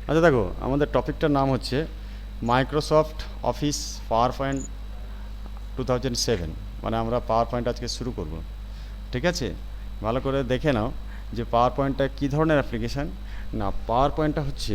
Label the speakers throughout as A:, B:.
A: আচ্ছা দেখো, আমাদের টপিকটার নাম হচ্ছে মাইক্রোসফট অফিস পাওয়ার পয়েন্ট 2007। মানে আমরা পাওয়ার পয়েন্ট আজকে শুরু করব। ঠিক আছে, ভালো করে দেখে নাও যে পাওয়ার পয়েন্টটা কী ধরনের অ্যাপ্লিকেশান। না, পাওয়ার পয়েন্টটা হচ্ছে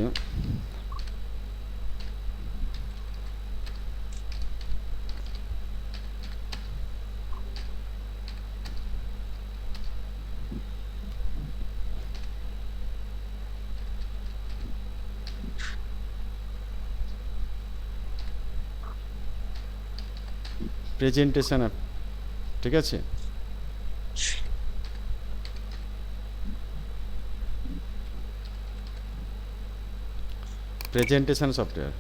A: প্রেজেন্টেশন অ্যাপ। ঠিক আছে, প্রেজেন্টেশন সফটওয়্যার।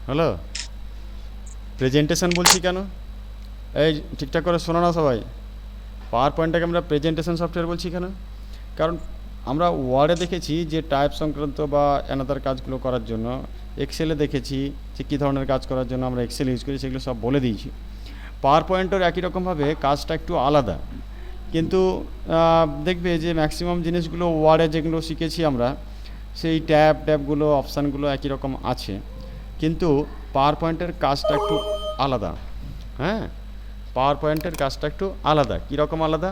A: হ্যালো, প্রেজেন্টেশন বলছি কেন? এই ঠিকঠাক করে শোনো না সবাই। পাওয়ার পয়েন্টটাকে আমরা প্রেজেন্টেশন সফটওয়্যার বলছি কেন? কারণ আমরা ওয়ার্ডে দেখেছি যে টাইপ সংক্রান্ত বা অ্যানাদার কাজগুলো করার জন্য, এক্সেলে দেখেছি যে কী ধরনের কাজ করার জন্য আমরা এক্সেল ইউজ করি, সেগুলো সব বলে দিয়েছি। পাওয়ার পয়েন্টের একই রকমভাবে কাজটা একটু আলাদা, কিন্তু দেখবে যে ম্যাক্সিমাম জিনিসগুলো ওয়ার্ডে যেগুলো শিখেছি আমরা, সেই ট্যাবগুলো অপশানগুলো একই রকম আছে, কিন্তু পাওয়ার পয়েন্টের কাজটা একটু আলাদা। হ্যাঁ, পাওয়ার পয়েন্টের কাজটা একটু আলাদা। কীরকম আলাদা?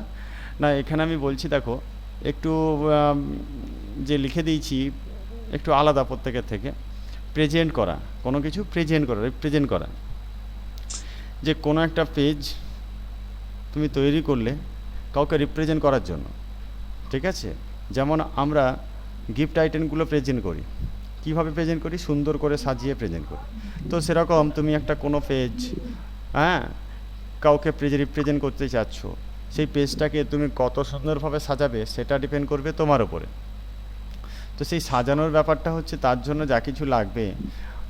A: না, এখানে আমি বলছি দেখো, একটু যে লিখে দিয়েছি একটু আলাদা প্রত্যেকের থেকে। প্রেজেন্ট করা, কোনো কিছু প্রেজেন্ট করা, রিপ্রেজেন্ট করা। যে কোনো একটা পেজ তুমি তৈরি করলে কাউকে রিপ্রেজেন্ট করার জন্য, ঠিক আছে? যেমন আমরা গিফট আইটেমগুলো প্রেজেন্ট করি, কীভাবে প্রেজেন্ট করি? সুন্দর করে সাজিয়ে প্রেজেন্ট করি। তো সেরকম তুমি একটা কোনো পেজ, হ্যাঁ, কাউকে রিপ্রেজেন্ট করতে চাচ্ছ, সেই পেজটাকে তুমি কত সুন্দরভাবে সাজাবে সেটা ডিপেন্ড করবে তোমার উপরে। তো সেই সাজানোর ব্যাপারটা হচ্ছে, তার জন্য যা কিছু লাগবে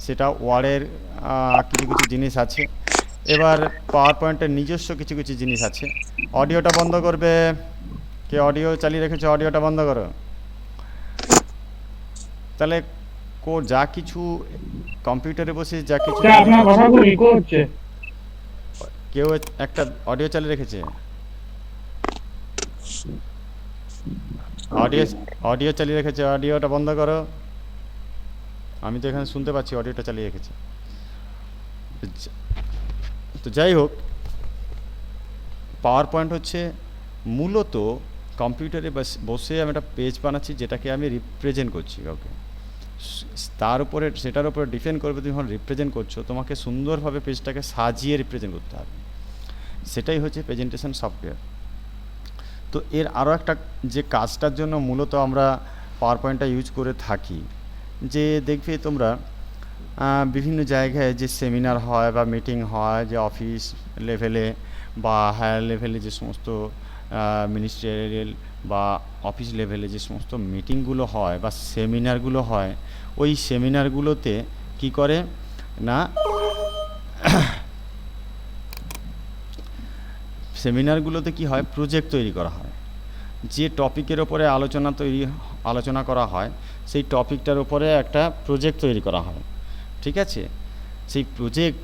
A: সেটা ওয়ার্ডের কিছু কিছু জিনিস আছে। এবার পাওয়ার পয়েন্টের নিজস্ব কিছু কিছু জিনিস আছে। অডিওটা বন্ধ করবে। কে অডিও চালিয়ে রেখেছে? অডিওটা বন্ধ করো। তাহলে যা কিছু কম্পিউটারে বসে যা কিছু
B: আপনার কথা খুব ইকো হচ্ছে।
A: কেউ একটা অডিও চালিয়ে রেখেছে। অডিও অডিও চালিয়ে রেখেছে, অডিওটা বন্ধ করো। আমি তো এখানে শুনতে পাচ্ছি অডিওটা চালিয়ে রেখেছে। তো যাই হোক, পাওয়ার পয়েন্ট হচ্ছে মূলত কম্পিউটারে বসে আমি একটা পেজ বানাচ্ছি, যেটাকে আমি রিপ্রেজেন্ট করছি কাউকে। তার উপরে, সেটার উপরে ডিপেন্ড করবে তুমি যখন রিপ্রেজেন্ট করছো, তোমাকে সুন্দরভাবে পেজটাকে সাজিয়ে রিপ্রেজেন্ট করতে হবে। সেটাই হচ্ছে প্রেজেন্টেশন সফটওয়্যার। তো এর আরও একটা যে কাজটার জন্য মূলত আমরা পাওয়ার পয়েন্টটা ইউজ করে থাকি, যে দেখবে তোমরা বিভিন্ন জায়গায় যে সেমিনার হয় বা মিটিং হয়, যে অফিস লেভেলে বা হায়ার লেভেলে যে সমস্ত মিনিস্ট্রিয়াল বা অফিস লেভেলে যে সমস্ত মিটিংগুলো হয় বা সেমিনারগুলো হয়, ওই সেমিনারগুলোতে কি করে না, সেমিনারগুলোতে কি হয়, প্রজেক্ট তৈরি করা হয়। যে টপিকের ওপরে আলোচনা করা হয়, সেই টপিকটার ওপরে একটা প্রজেক্ট তৈরি করা হয়। ঠিক আছে, সেই প্রজেক্ট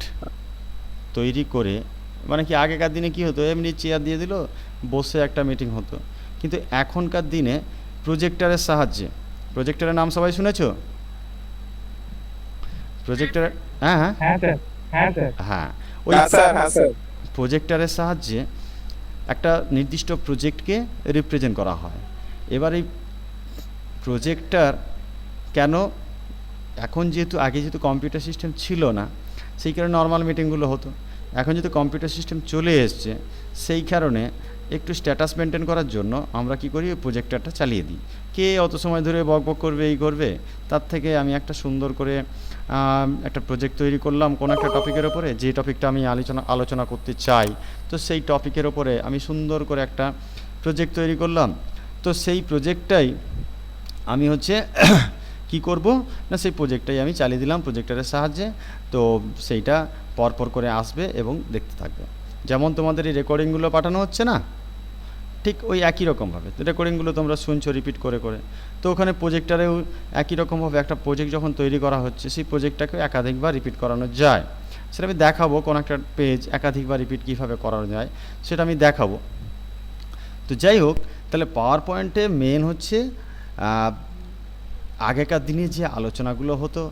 A: তৈরি করে, মানে কি আগেকার দিনে কি হতো, এমনি চেয়ার দিয়ে দিল, বসে একটা মিটিং হতো। কিন্তু এখনকার দিনে প্রজেক্টরের সাহায্যে, প্রজেক্টরের নাম সবাই শুনেছো? প্রজেক্টর, হ্যাঁ হ্যাঁ
B: হ্যাঁ স্যার, হ্যাঁ স্যার।
A: হ্যাঁ, ওই প্রজেক্টরের সাহায্যে একটা নির্দিষ্ট প্রজেক্টকে রিপ্রেজেন্ট করা হয়। এবার এই প্রজেক্টর কেন, এখন যেহেতু আগে যেহেতু কম্পিউটার সিস্টেম ছিল না, সেই কারণে নর্মাল মিটিংগুলো হতো। এখন যেহেতু কম্পিউটার সিস্টেম চলে এসছে, সেই কারণে একটু স্ট্যাটাস মেনটেন করার জন্য আমরা কি করি, ওই প্রজেক্টরটা চালিয়ে দিই। কে অত সময় ধরে বক করবে, এই করবে, তার থেকে আমি একটা সুন্দর করে একটা প্রজেক্ট তৈরি করলাম কোনো একটা টপিকের ওপরে, যে টপিকটা আমি আলোচনা করতে চাই। তো সেই টপিকের ওপরে আমি সুন্দর করে একটা প্রজেক্ট তৈরি করলাম। তো সেই প্রজেক্টটাই আমি হচ্ছে কি করব না, সেই প্রজেক্টটাই আমি চালিয়ে দিলাম প্রজেক্টরের সাহায্যে। তো সেইটা পরপর করে আসবে এবং দেখতে থাকবে। যেমন তোমাদের এই রেকর্ডিংগুলো পাঠানো হচ্ছে না, ঠিক ওই একই রকমভাবে রেকর্ডিংগুলো তোমরা শুনছো রিপিট করে করে। তো ওখানে প্রজেক্টরেও একই রকমভাবে একটা প্রজেক্ট যখন তৈরি করা হচ্ছে, সেই প্রজেক্টটাকেও একাধিকবার রিপিট করানো যায়। সেটা আমি দেখাবো, কোনো একটা পেজ একাধিকবার রিপিট কীভাবে করানো যায় সেটা আমি দেখাবো। তো যাই হোক, তাহলে পাওয়ার পয়েন্টে মেন হচ্ছে আগেকার দিনে যে আলোচনাগুলো হতো,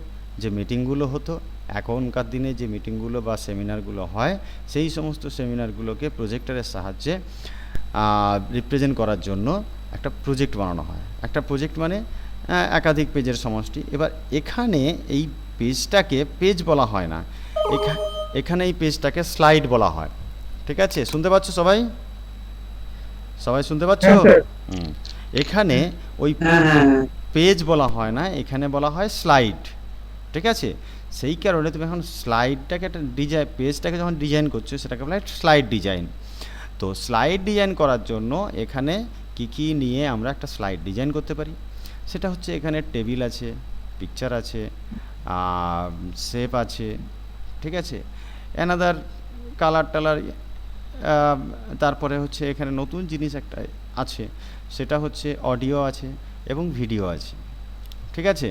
A: যে মিটিংগুলো হতো, এখনকার দিনে যে মিটিংগুলো বা সেমিনারগুলো হয়, সেই সমস্ত সেমিনারগুলোকে প্রজেক্টরের সাহায্যে রিপ্রেজেন্ট করার জন্য একটা প্রজেক্ট বানানো হয়। একটা প্রজেক্ট মানে একাধিক পেজের সমষ্টি। এবার এখানে এই পেজটাকে পেজ বলা হয় না, এখানে এই পেজটাকে স্লাইড বলা হয়। ঠিক আছে, শুনতে পাচ্ছ সবাই? সবাই শুনতে পাচ্ছ?
B: হ্যাঁ স্যার।
A: হুম। এখানে ওই
C: হ্যাঁ।
A: পেজ বলা হয় না, এখানে বলা হয় স্লাইড। ঠিক আছে, সেই কারণে তুমি এখন স্লাইডটাকে একটা ডিজাইন, পেজটাকে যখন ডিজাইন করছো সেটাকে বলা হয় স্লাইড ডিজাইন। তো স্লাইড ডিজাইন করার জন্য এখানে কি কি নিয়ে আমরা একটা স্লাইড ডিজাইন করতে পারি, সেটা হচ্ছে এখানে টেবিল আছে, পিকচার আছে, শেপ আছে, ঠিক আছে, অ্যানাদার কালার টালার, তারপরে হচ্ছে এখানে নতুন জিনিস একটা আছে, সেটা হচ্ছে অডিও আছে এবং ভিডিও আছে। ঠিক আছে,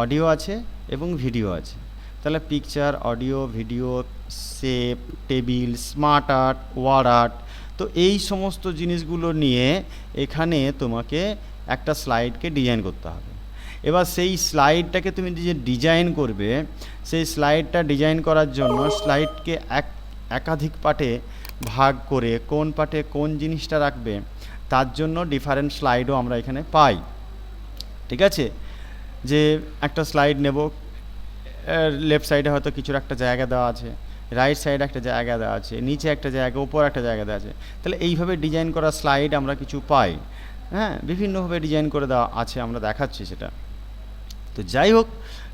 A: অডিও আছে এবং ভিডিও আছে। তাহলে picture, audio, video, shape, table, smart art, word art, তো এই সমস্ত জিনিসগুলো নিয়ে এখানে তোমাকে একটা স্লাইডকে ডিজাইন করতে হবে। এবার সেই স্লাইডটাকে তুমি যে ডিজাইন করবে, সেই স্লাইডটা ডিজাইন করার জন্য স্লাইডকে একাধিক পার্টে ভাগ করে কোন পার্টে কোন জিনিসটা রাখবে তার জন্য ডিফারেন্ট স্লাইডও আমরা এখানে পাই। ঠিক আছে, যে একটা স্লাইড নেব, লেফট সাইডে হয়তো কিছুর একটা জায়গা দেওয়া আছে, রাইট সাইডে একটা জায়গা দেওয়া আছে, নিচে একটা জায়গা, উপর একটা জায়গা দেওয়া আছে। তাহলে এইভাবে ডিজাইন করা স্লাইড আমরা কিছু পাই। হ্যাঁ, বিভিন্নভাবে ডিজাইন করে দেওয়া আছে, আমরা দেখাচ্ছি সেটা। তো যাই হোক,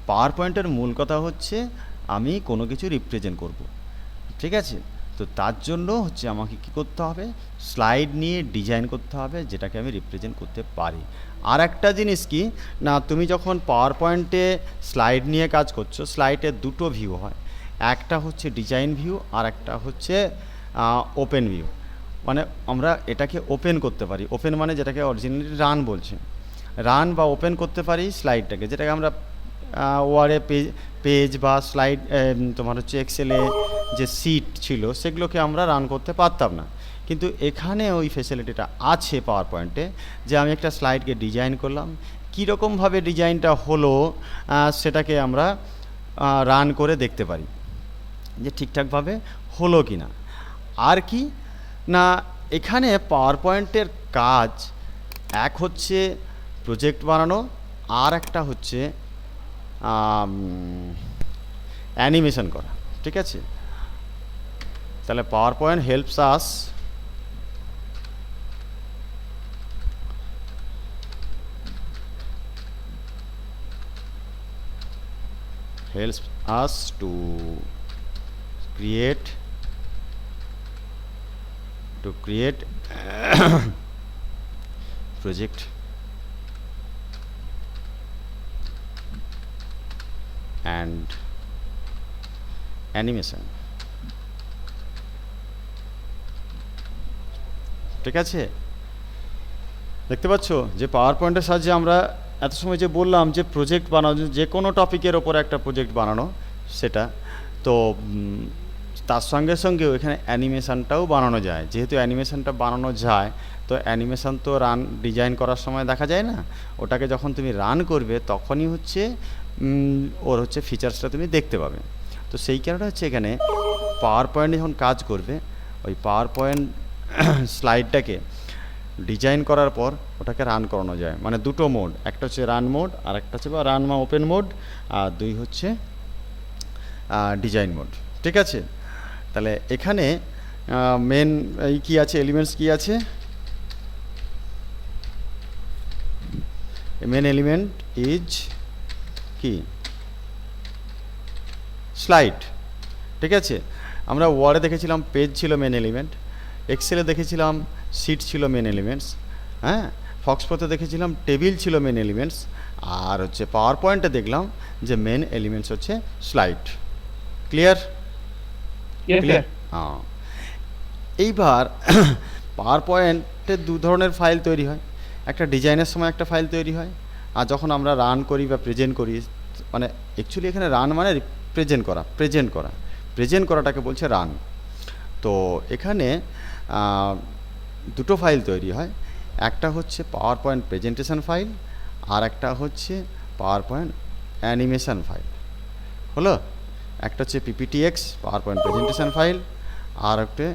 A: পাওয়ার পয়েন্টের মূল কথা হচ্ছে আমি কোনো কিছু রিপ্রেজেন্ট করব। ঠিক আছে, তো তার জন্য হচ্ছে আমাকে কী করতে হবে, স্লাইড নিয়ে ডিজাইন করতে হবে যেটাকে আমি রিপ্রেজেন্ট করতে পারি। আর একটা জিনিস কি না, তুমি যখন পাওয়ার পয়েন্টে স্লাইড নিয়ে কাজ করছো, স্লাইডের দুটো ভিউ হয়, একটা হচ্ছে ডিজাইন ভিউ আর একটা হচ্ছে ওপেন ভিউ। মানে আমরা এটাকে ওপেন করতে পারি, ওপেন মানে যেটাকে অরিজিনালি রান বলছে, রান বা ওপেন করতে পারি স্লাইডটাকে, যেটাকে আমরা ওয়ার্ডে পেজ বা স্লাইড, তোমার হচ্ছে এক্সেলে যে সিট ছিল সেগুলোকে আমরা রান করতে পারতাম না। কিন্তু এখানে ওই ফেসিলিটিটা আছে পাওয়ার পয়েন্টে, যে আমি একটা স্লাইডকে ডিজাইন করলাম, কীরকমভাবে ডিজাইনটা হলো সেটাকে আমরা রান করে দেখতে পারি যে ঠিকঠাকভাবে হলো কি না। আর কি না, এখানে পাওয়ার পয়েন্টের কাজ এক হচ্ছে প্রজেক্ট বানানো, আর একটা হচ্ছে অ্যানিমেশন করা। ঠিক আছে, তাহলে power point helps us to create project and animation। ঠিক আছে, দেখতে পাচ্ছ যে পাওয়ার পয়েন্টের সাহায্যে আমরা এত সময় যে বললাম যে প্রজেক্ট বানানো, যে কোনো টপিকের ওপর একটা প্রজেক্ট বানানো, সেটা তো তার সঙ্গে সঙ্গেও এখানে অ্যানিমেশানটাও বানানো যায়। যেহেতু অ্যানিমেশানটা বানানো যায়, তো অ্যানিমেশান তো রান ডিজাইন করার সময় দেখা যায় না, ওটাকে যখন তুমি রান করবে তখনই হচ্ছে ওর হচ্ছে ফিচার্সটা তুমি দেখতে পাবে। তো সেই কারণে হচ্ছে এখানে পাওয়ার পয়েন্ট যখন কাজ করবে, ওই পাওয়ার পয়েন্ট স্লাইডটাকে ডিজাইন করার পর ওটাকে রান করানো যায়। মানে দুটো মোড, একটা হচ্ছে রান মোড আর একটা হচ্ছে বা রান বা ওপেন মোড, আর দুই হচ্ছে ডিজাইন মোড। ঠিক আছে, তাহলে এখানে মেন কী আছে, এলিমেন্টস কী আছে, মেন এলিমেন্ট ইজ কি স্লাইড। ঠিক আছে, আমরা ওয়ার্ডে দেখেছিলাম পেজ ছিল মেন এলিমেন্ট, এক্সেলে দেখেছিলাম সিট ছিল মেন এলিমেন্টস, হ্যাঁ, ফক্সপ্রোতে দেখেছিলাম টেবিল ছিল মেন এলিমেন্টস, আর হচ্ছে পাওয়ার পয়েন্টে দেখলাম যে মেন এলিমেন্টস হচ্ছে স্লাইড। ক্লিয়ার? ক্লিয়ার? হ্যাঁ। এইবার পাওয়ার পয়েন্টে দু ধরনের ফাইল তৈরি হয়, একটা ডিজাইনের সময় একটা ফাইল তৈরি হয়, আর যখন আমরা রান করি বা প্রেজেন্ট করি, মানে অ্যাকচুয়ালি এখানে রান মানে প্রেজেন্ট করাটাকে বলছে রান। তো এখানে দুটো ফাইল তৈরি হয়, একটা হচ্ছে পাওয়ার পয়েন্ট প্রেজেন্টেশন ফাইল, আর একটা হচ্ছে পাওয়ার পয়েন্ট অ্যানিমেশন ফাইল হলো। একটা হচ্ছে PPTX power point presentation file, আর একটা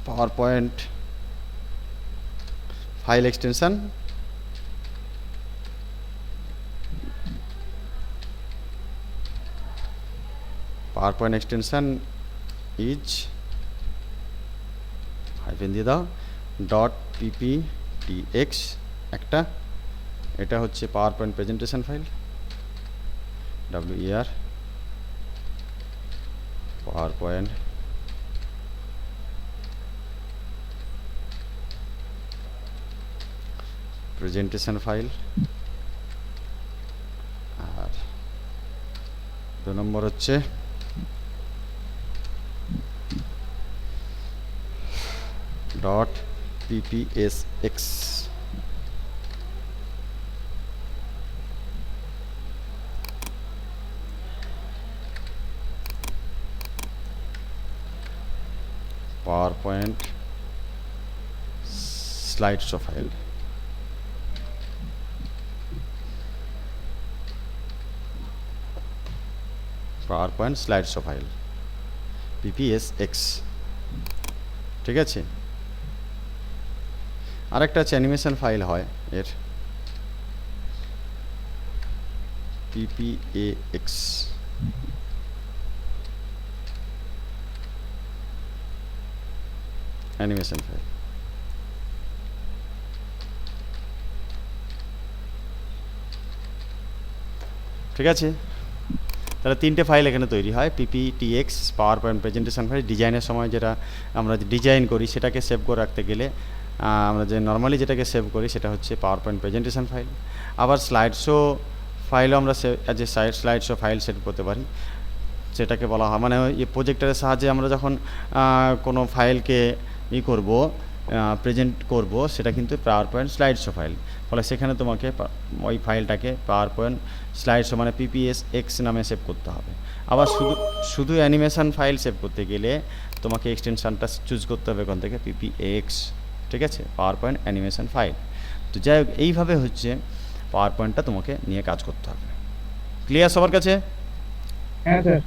A: power point file extension power point extension is hyphen দিয়ে দাও ডট পিপিটিএক্স একটা, এটা হচ্ছে power point presentation file WER power point presentation file, আর 2 নম্বর হচ্ছে dot PPSX power point slide show file. Power point slide show file PPSX, ঠিক আছে। আরেকটা হচ্ছে অ্যানিমেশন ফাইল হয় এর PPAX, অ্যানিমেশন ফাইল। ঠিক আছে, তাহলে 3টে ফাইল এখানে তৈরি হয়, PPTX পাওয়ার পয়েন্ট প্রেজেন্টেশন ফাইল। ডিজাইনের সময় যেটা আমরা ডিজাইন করি সেটাকে সেভ করে রাখতে গেলে আমরা যে নর্মালি যেটাকে সেভ করি সেটা হচ্ছে পাওয়ার পয়েন্ট প্রেজেন্টেশন ফাইল। আবার স্লাইড শো ফাইলও আমরা as A slide show file save করতে পারি, সেটাকে বলা হয় মানে এই প্রজেক্টরের সাহায্যে আমরা যখন কোনো ফাইলকে করব প্রেজেন্ট করব সেটা কিন্তু পাওয়ার পয়েন্ট স্লাইড শো ফাইল, ফলে সেখানে তোমাকে ওই ফাইলটাকে পাওয়ার পয়েন্ট স্লাইড শো মানে PPSX নামে সেভ করতে হবে। আবার শুধু অ্যানিমেশন ফাইল সেভ করতে গেলে তোমাকে এক্সটেনশানটা চুজ করতে হবে ওখান থেকে PPAX, ঠিক আছে, পাওয়ার পয়েন্ট অ্যানিমেশন ফাইল। তো যাই হোক এইভাবে হচ্ছে পাওয়ার পয়েন্টটা তোমাকে নিয়ে কাজ করতে হবে। ক্লিয়ার সবার কাছে?
B: হ্যাঁ স্যার।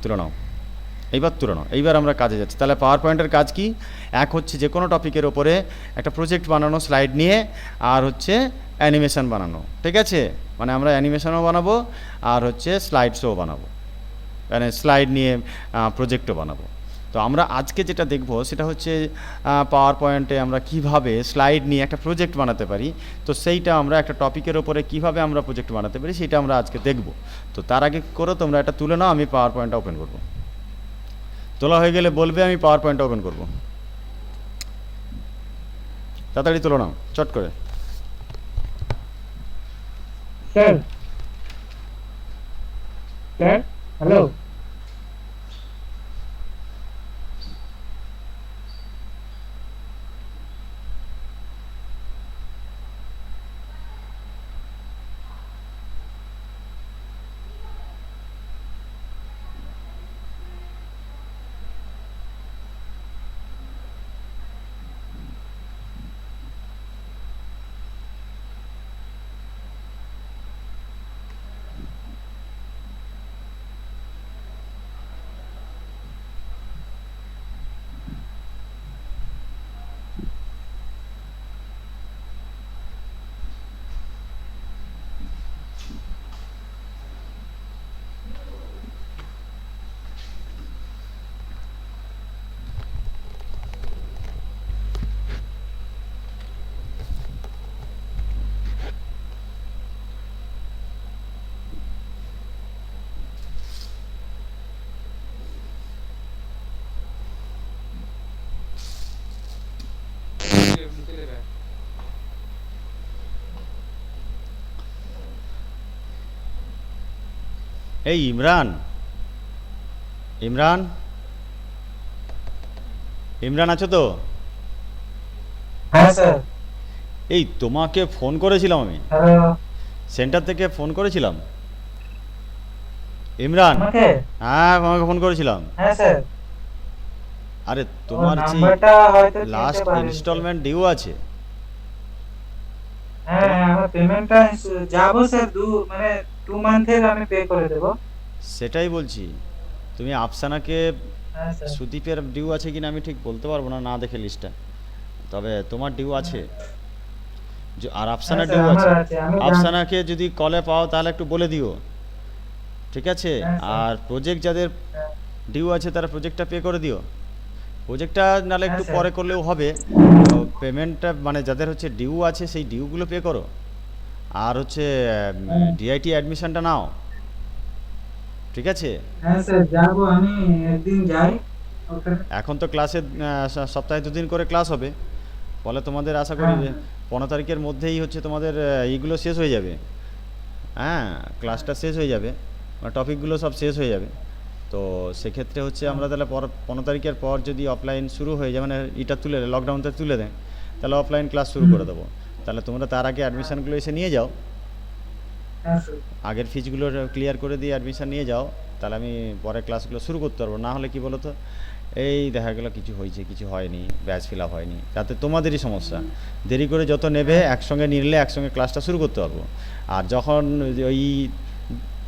A: তুলে নাও, এইবার আমরা কাজে যাচ্ছি। তাহলে পাওয়ার পয়েন্টের কাজ কি? এক হচ্ছে যে কোনো টপিকের ওপরে একটা প্রজেক্ট বানানো স্লাইড নিয়ে, আর হচ্ছে অ্যানিমেশন বানানো, ঠিক আছে। মানে আমরা অ্যানিমেশনও বানাবো আর হচ্ছে স্লাইড শো বানাবো, মানে স্লাইড নিয়ে প্রজেক্টও বানাবো। তো আমরা আজকে যেটা দেখব সেটা হচ্ছে পাওয়ার পয়েন্টে আমরা কিভাবে স্লাইড নিয়ে একটা প্রজেক্ট বানাতে পারি। তো সেইটা আমরা একটা টপিকের ওপরে কিভাবে আমরা প্রজেক্ট বানাতে পারি সেটা আমরা আজকে দেখব। তো তার আগে করো তোমরা এটা তুলে নাও, আমি পাওয়ার পয়েন্টটা ওপেন করব। তোলা হয়ে গেলে বলবে, আমি পাওয়ার পয়েন্টটা ওপেন করব। তাড়াতাড়ি তোলো নাও, চট করে।
B: Sir sir hello.
A: এই ইমরান, ইমরান, ইমরান আছো তো?
C: হ্যাঁ স্যার।
A: এই তোমাকে ফোন করেছিলাম আমি,
C: হ্যালো।
A: সেন্টার থেকে ফোন করেছিলাম। ইমরান,
C: আমাকে?
A: হ্যাঁ আমাকে ফোন করেছিলাম।
C: হ্যাঁ স্যার।
A: আরে তোমার যে
C: নাম্বারটা হয়তো চিনতে
A: লাস্ট
C: পারিনি।
A: ইনস্টলমেন্ট ডিউ আছে,
C: হ্যাঁ হ্যাঁ, আমার পেমেন্টটা যাবো স্যার মানে 2 মান্থের আমি পে করে দেবো।
A: সেটাই বলছি, তুমি আফসানাকে,
C: হ্যাঁ স্যার।
A: সুদীপের ডিউ আছে কিনা আমি ঠিক বলতে পারবো না, না দেখে লিস্টটা, তবে তোমার ডিউ আছে। আর
C: হ্যাঁ
A: আফসানার
C: স্যার
A: ডিউ
C: আমার
A: আছে।
C: আছে, আমি
A: আফসানাকে যদি কলে পাও তাহলে একটু বলে দিও, ঠিক আছে?
C: হ্যাঁ স্যার।
A: আর প্রজেক্ট যাদের
C: হ্যাঁ
A: ডিউ আছে তারা প্রজেক্টটা পে করে দিও। প্রজেক্টটা নাহলে
C: হ্যাঁ
A: একটু
C: স্যার।
A: পরে করলেও হবে। তো পেমেন্টটা মানে যাদের হচ্ছে ডিউ আছে সেই ডিউগুলো পে করো। আর হচ্ছে
C: হ্যাঁ
A: ডিআইটি অ্যাডমিশনটা নাও, ঠিক আছে?
C: হ্যাঁ স্যার যাবো, আমি একদিন যাই ওখানে।
A: এখন তো ক্লাসে সপ্তাহে 2 দিন করে ক্লাস হবে, ফলে তোমাদের আশা করি
C: হ্যাঁ হ্যাঁ
A: 15 তারিখের মধ্যেই হচ্ছে তোমাদের এইগুলো শেষ হয়ে যাবে। হ্যাঁ, ক্লাসটা শেষ হয়ে যাবে, টপিকগুলো সব শেষ হয়ে যাবে। তো সেক্ষেত্রে হচ্ছে আমরা তাহলে 15 তারিখের পর যদি অফলাইন শুরু হয়ে যায়, মানে এটা তুলে লকডাউনটা তুলে দেয়, তাহলে অফলাইন ক্লাস শুরু করে দেবো। তাহলে তোমরা তার আগে অ্যাডমিশানগুলো এসে নিয়ে যাও,
C: হ্যাঁ স্যার।
A: আগের ফিজগুলো ক্লিয়ার করে দিয়ে অ্যাডমিশান নিয়ে যাও, তাহলে আমি পরে ক্লাসগুলো শুরু করতে পারবো। না হলে কি বলো তো, এই দেখা গেলো কিছু হয়েছে কিছু হয়নি, ব্যাচ ফিল আপ হয়নি, তাতে তোমাদেরই সমস্যা। দেরি করে যত নেবে একসঙ্গে নিলে একসঙ্গে ক্লাসটা শুরু করতে পারবো। আর যখন ওই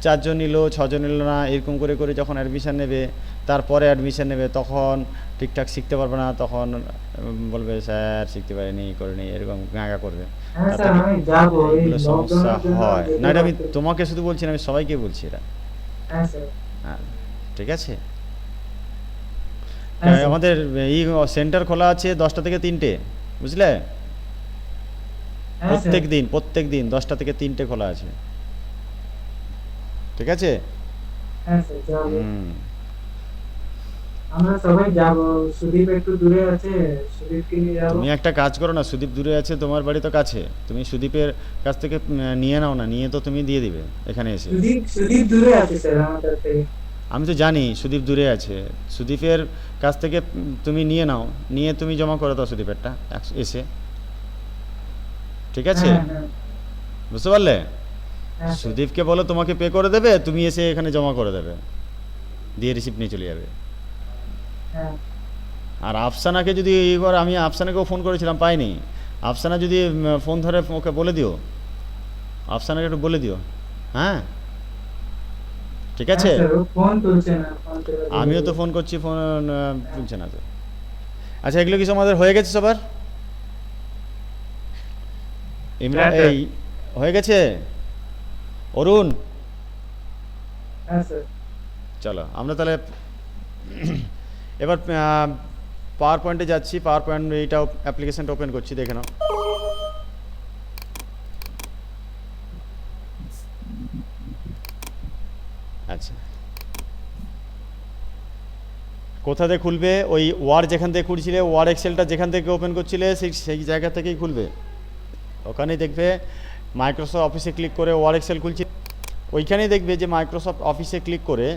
A: 4 জন নিল 6 জন নিল না, এরকম করে করে যখন অ্যাডমিশান নেবে, তারপরে অ্যাডমিশান নেবে, তখন ঠিকঠাক শিখতে পারবে না, তখন বলবে স্যার শিখতে পারিনি করিনি, এরকম গাঁগা করবে।
C: হ্যাঁ
A: তাতে
C: স্যার আমি যাবো, এই
A: এইগুলো সমস্যা
C: লকডাউনের জন্য
A: হয়
C: যেতে
A: না, এটা আমি
C: পারছি না।
A: তোমাকে শুধু বলছি না, আমি সবাইকে বলছি এটা।
C: হ্যাঁ স্যার।
A: হ্যাঁ, ঠিক আছে।
C: হ্যাঁ স্যার।
A: আমাদের এই সেন্টার খোলা আছে 10টা থেকে 3টে, বুঝলে?
C: হ্যাঁ স্যার।
A: প্রত্যেক দিন 10টা থেকে 3টে খোলা আছে, ঠিক আছে?
C: হ্যাঁ স্যার যাবো,
A: হুম।
C: আমরা সবাই যাবো। সুদীপ একটু দূরে আছে, সুদীপকে নিয়ে যাবো।
A: তুমি একটা কাজ করো না, সুদীপ দূরে আছে, তোমার বাড়ি তো কাছে, তুমি সুদীপের কাছ থেকে নিয়ে নাও না, নিয়ে তো তুমি দিয়ে দিবে এখানে এসে।
C: সুদীপ দূরে আছে স্যার আমাদের থেকে।
A: আমি তো জানি সুদীপ দূরে আছে, সুদীপের কাছ থেকে তুমি নিয়ে নাও, নিয়ে তুমি জমা করে দাও সুদীপেরটা এসে, ঠিক আছে?
C: হ্যাঁ হ্যাঁ
A: বুঝতে পারলে?
C: হ্যাঁ স্যার।
A: সুদীপকে বলো তোমাকে পে করে দেবে, তুমি এসে এখানে জমা করে দেবে, দিয়ে রিসিপ্ট নিয়ে চলে যাবে।
C: হ্যাঁ
A: আর আফসানাকে যদি এবার, আমি আফসানাকেও ফোন করেছিলাম পাইনি, আফসানা যদি ফোন ধরে ওকে বলে দিও, আফসানাকে একটু বলে দিও, হ্যাঁ ঠিক
C: হ্যাঁ
A: আছে?
C: স্যার, ও ফোন তুলছে না, ফোন তুলে দিলে
A: আমিও তো
C: বলবো।
A: ফোন করছি, ফোন তুলছে না তো। আচ্ছা, এগুলো কিছু আমাদের হয়ে গেছে সবার?
B: হ্যাঁ, স্যার।
A: এই হয়ে গেছে অরুণ?
C: হ্যাঁ স্যার।
A: চলো আমরা তাহলে এবার পাওয়ার পয়েন্টে যাচ্ছি, পাওয়ার পয়েন্ট এইটা অ্যাপ্লিকেশনটা ওপেন করছি, দেখে নাও। আচ্ছা, কোথা থেকে খুলবে? ওই ওয়ার্ড যেখান থেকে খুলছিলে, ওয়ার্ড এক্সেলটা যেখান থেকে ওপেন করছিলে সেই জায়গা থেকেই খুলবে। ওখানেই দেখবে মাইক্রোসফট অফিসে ক্লিক করে ওয়ার্ড এক্সেল খুলছি, ওইখানেই দেখবে যে মাইক্রোসফট অফিসে ক্লিক করে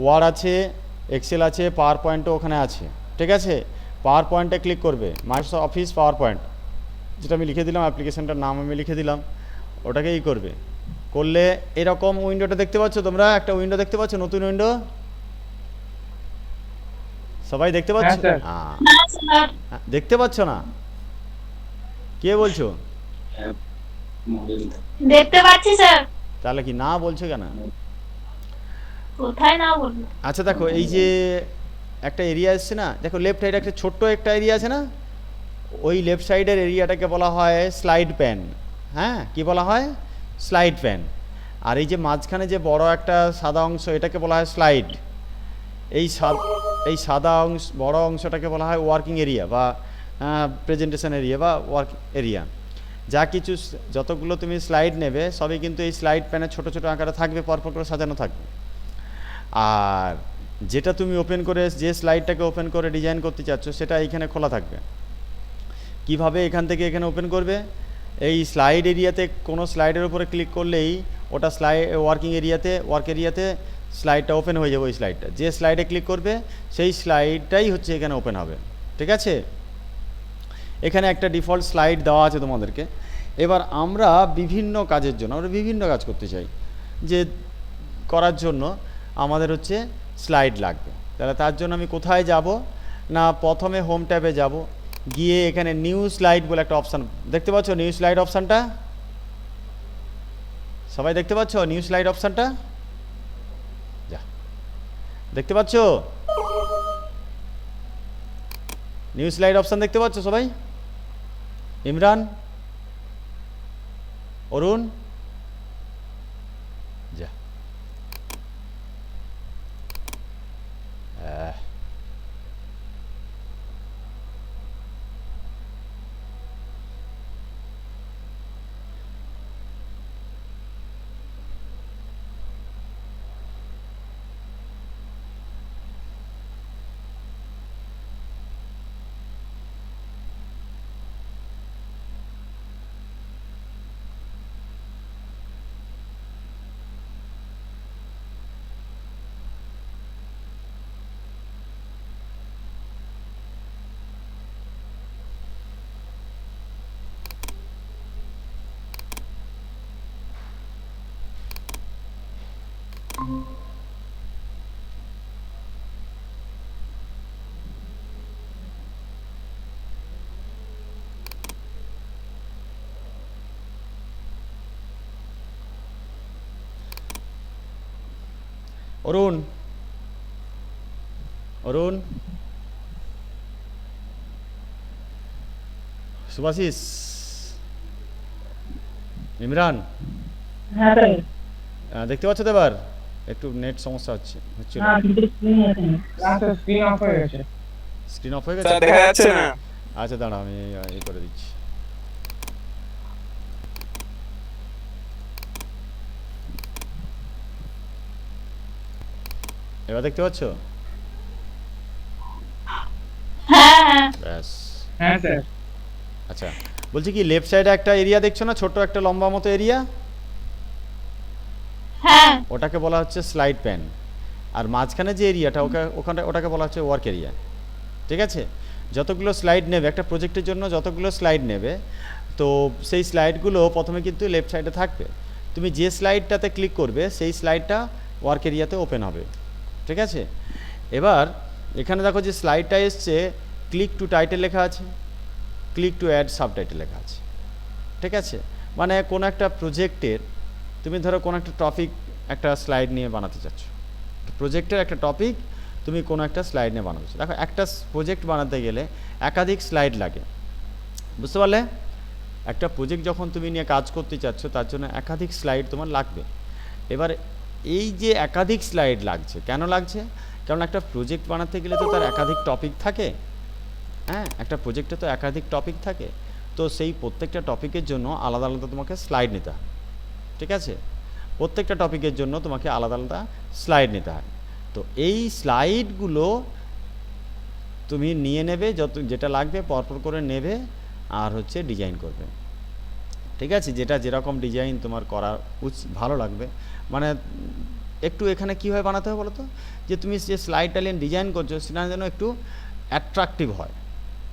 A: ওয়ার্ড আছে, এক্সেল আছে, পাওয়ার পয়েন্টও ওখানে আছে, ঠিক আছে? পাওয়ার পয়েন্টে ক্লিক করবে, মাইক্রোসফট অফিস পাওয়ার পয়েন্ট, যেটা আমি লিখে দিলাম, অ্যাপ্লিকেশনটার নাম আমি লিখে দিলাম, ওটাকেই করবে। করলে এরকম উইন্ডোটা দেখতে পাচ্ছ তোমরা, একটা উইন্ডো দেখতে পাচ্ছ, নতুন উইন্ডো, সবাই দেখতে পাচ্ছ?
B: হ্যাঁ, স্যার।
A: দেখতে পাচ্ছ না? কে বলছো?
D: দেখতে পাচ্ছি স্যার।
A: তাহলে কি না বলছো কেন?
D: কোথায় না বলবো?
A: আচ্ছা দেখো, এই যে একটা এরিয়া এসছে না, দেখো লেফট সাইডে একটা ছোট্ট একটা এরিয়া আছে না, ওই লেফট সাইডের এরিয়াটাকে বলা হয় স্লাইড প্যান। হ্যাঁ, কি বলা হয়? Slide pan. আর এই যে মাঝখানে যে বড় একটা সাদা অংশ, এটাকে বলা হয় স্লাইড। এই সাদা অংশ, বড় অংশটাকে বলা হয় ওয়ার্কিং এরিয়া বা প্রেজেন্টেশন এরিয়া বা ওয়ার্ক এরিয়া। যা কিছু যতগুলো তুমি স্লাইড নেবে সবই কিন্তু এই স্লাইড প্যানে ছোট ছোট আকারে থাকবে, পরপর করে সাজানো থাকবে। আর যেটা তুমি ওপেন করে, যে স্লাইডটাকে ওপেন করে ডিজাইন করতে চাচ্ছ, সেটা এইখানে খোলা থাকবে। কিভাবে? এখান থেকে এখানে ওপেন করবে, এই স্লাইড এরিয়াতে কোনো স্লাইডের উপরে ক্লিক করলেই ওটা ওয়ার্ক এরিয়াতে স্লাইডটা ওপেন হয়ে যাবে। ওই স্লাইডটা, যে স্লাইডে ক্লিক করবে সেই স্লাইডটাই হচ্ছে এখানে ওপেন হবে, ঠিক আছে? এখানে একটা ডিফল্ট স্লাইড দেওয়া আছে তোমাদেরকে। এবার আমরা বিভিন্ন কাজের জন্য, আমরা বিভিন্ন কাজ করতে চাই, যে করার জন্য আমাদের হচ্ছে স্লাইড লাগবে। তাহলে তার জন্য আমি কোথায় যাব না, প্রথমে হোম ট্যাবে যাব, গিয়ে এখানে নিউ স্লাইড বলে একটা অপশান দেখতে পাচ্ছ, নিউ স্লাইড অপশানটা, সবাই দেখতে পাচ্ছ নিউ স্লাইড অপশানটা? যা, দেখতে পাচ্ছ নিউ স্লাইড অপশান দেখতে পাচ্ছ সবাই? ইমরান, অরুণ, যা অরুণ, অরুণ, সুভাশিস, ইমরান,
D: হ্যাঁ স্যার।
A: দেখতে পাচ্ছ তো এবার? একটু নেট সমস্যা হচ্ছিল।
D: হ্যাঁ কিন্তু স্ক্রিন আছে না।
B: ক্লাসের স্ক্রিন অফ হয়ে গেছে।
A: স্ক্রিন অফ হয়ে গেছে?
E: স্যার দেখা যাচ্ছে না।
A: আচ্ছা দাঁড়া, আমি করে দিচ্ছি। এবার দেখতে পাচ্ছ?
D: হ্যাঁ
A: ব্যাস।
B: হ্যাঁ স্যার।
A: আচ্ছা, বলছি কি লেফট সাইডে একটা এরিয়া দেখছো না, ছোট একটা লম্বা মতো এরিয়া?
D: হ্যাঁ
A: ওটাকে বলা হচ্ছে স্লাইড প্যান। আর মাঝখানে যে এরিয়াটা ওটাকে বলা হচ্ছে ওয়ার্ক এরিয়া। ঠিক আছে? যতগুলো স্লাইড নেবে একটা প্রজেক্টের জন্য, যতগুলো স্লাইড নেবে, তো সেই স্লাইডগুলো প্রথমে কিন্তু লেফট সাইডে থাকবে। তুমি যে স্লাইডটাতে ক্লিক করবে সেই স্লাইডটা ওয়ার্ক এরিয়াতে ওপেন হবে। ঠিক আছে? এবার এখানে দেখো যে স্লাইডটা এসছে, ক্লিক টু টাইটেল লেখা আছে, ক্লিক টু অ্যাড সাবটাইটেল লেখা আছে। ঠিক আছে? মানে কোনো একটা প্রজেক্টের, তুমি ধরো কোনো একটা টপিক একটা স্লাইড নিয়ে বানাতে চাচ্ছ, প্রজেক্টের একটা টপিক তুমি কোনো একটা স্লাইড নিয়ে বানাচ্ছ। দেখো একটা প্রজেক্ট বানাতে গেলে একাধিক স্লাইড লাগে, বুঝতে পারলে? একটা প্রজেক্ট যখন তুমি নিয়ে কাজ করতে চাচ্ছ তার জন্য একাধিক স্লাইড তোমার লাগবে। এবার এই যে একাধিক স্লাইড লাগছে, কেন লাগছে? কারণ একটা প্রজেক্ট বানাতে গেলে তো তার একাধিক টপিক থাকে। হ্যাঁ, একটা প্রজেক্টে তো একাধিক টপিক থাকে, তো সেই প্রত্যেকটা টপিকের জন্য আলাদা আলাদা তোমাকে স্লাইড নিতে হয়। ঠিক আছে? প্রত্যেকটা টপিকের জন্য তোমাকে আলাদা আলাদা স্লাইড নিতে হয়। তো এই স্লাইডগুলো তুমি নিয়ে নেবে, যেটা লাগবে পরপর করে নেবে, আর হচ্ছে ডিজাইন করবে। ঠিক আছে? যেটা যেরকম ডিজাইন তোমার করা ভালো লাগবে, মানে একটু এখানে কীভাবে বানাতে হবে বলো তো, যে তুমি যে স্লাইডটা নিয়ে ডিজাইন করছো সেটা যেন একটু অ্যাট্রাকটিভ হয়,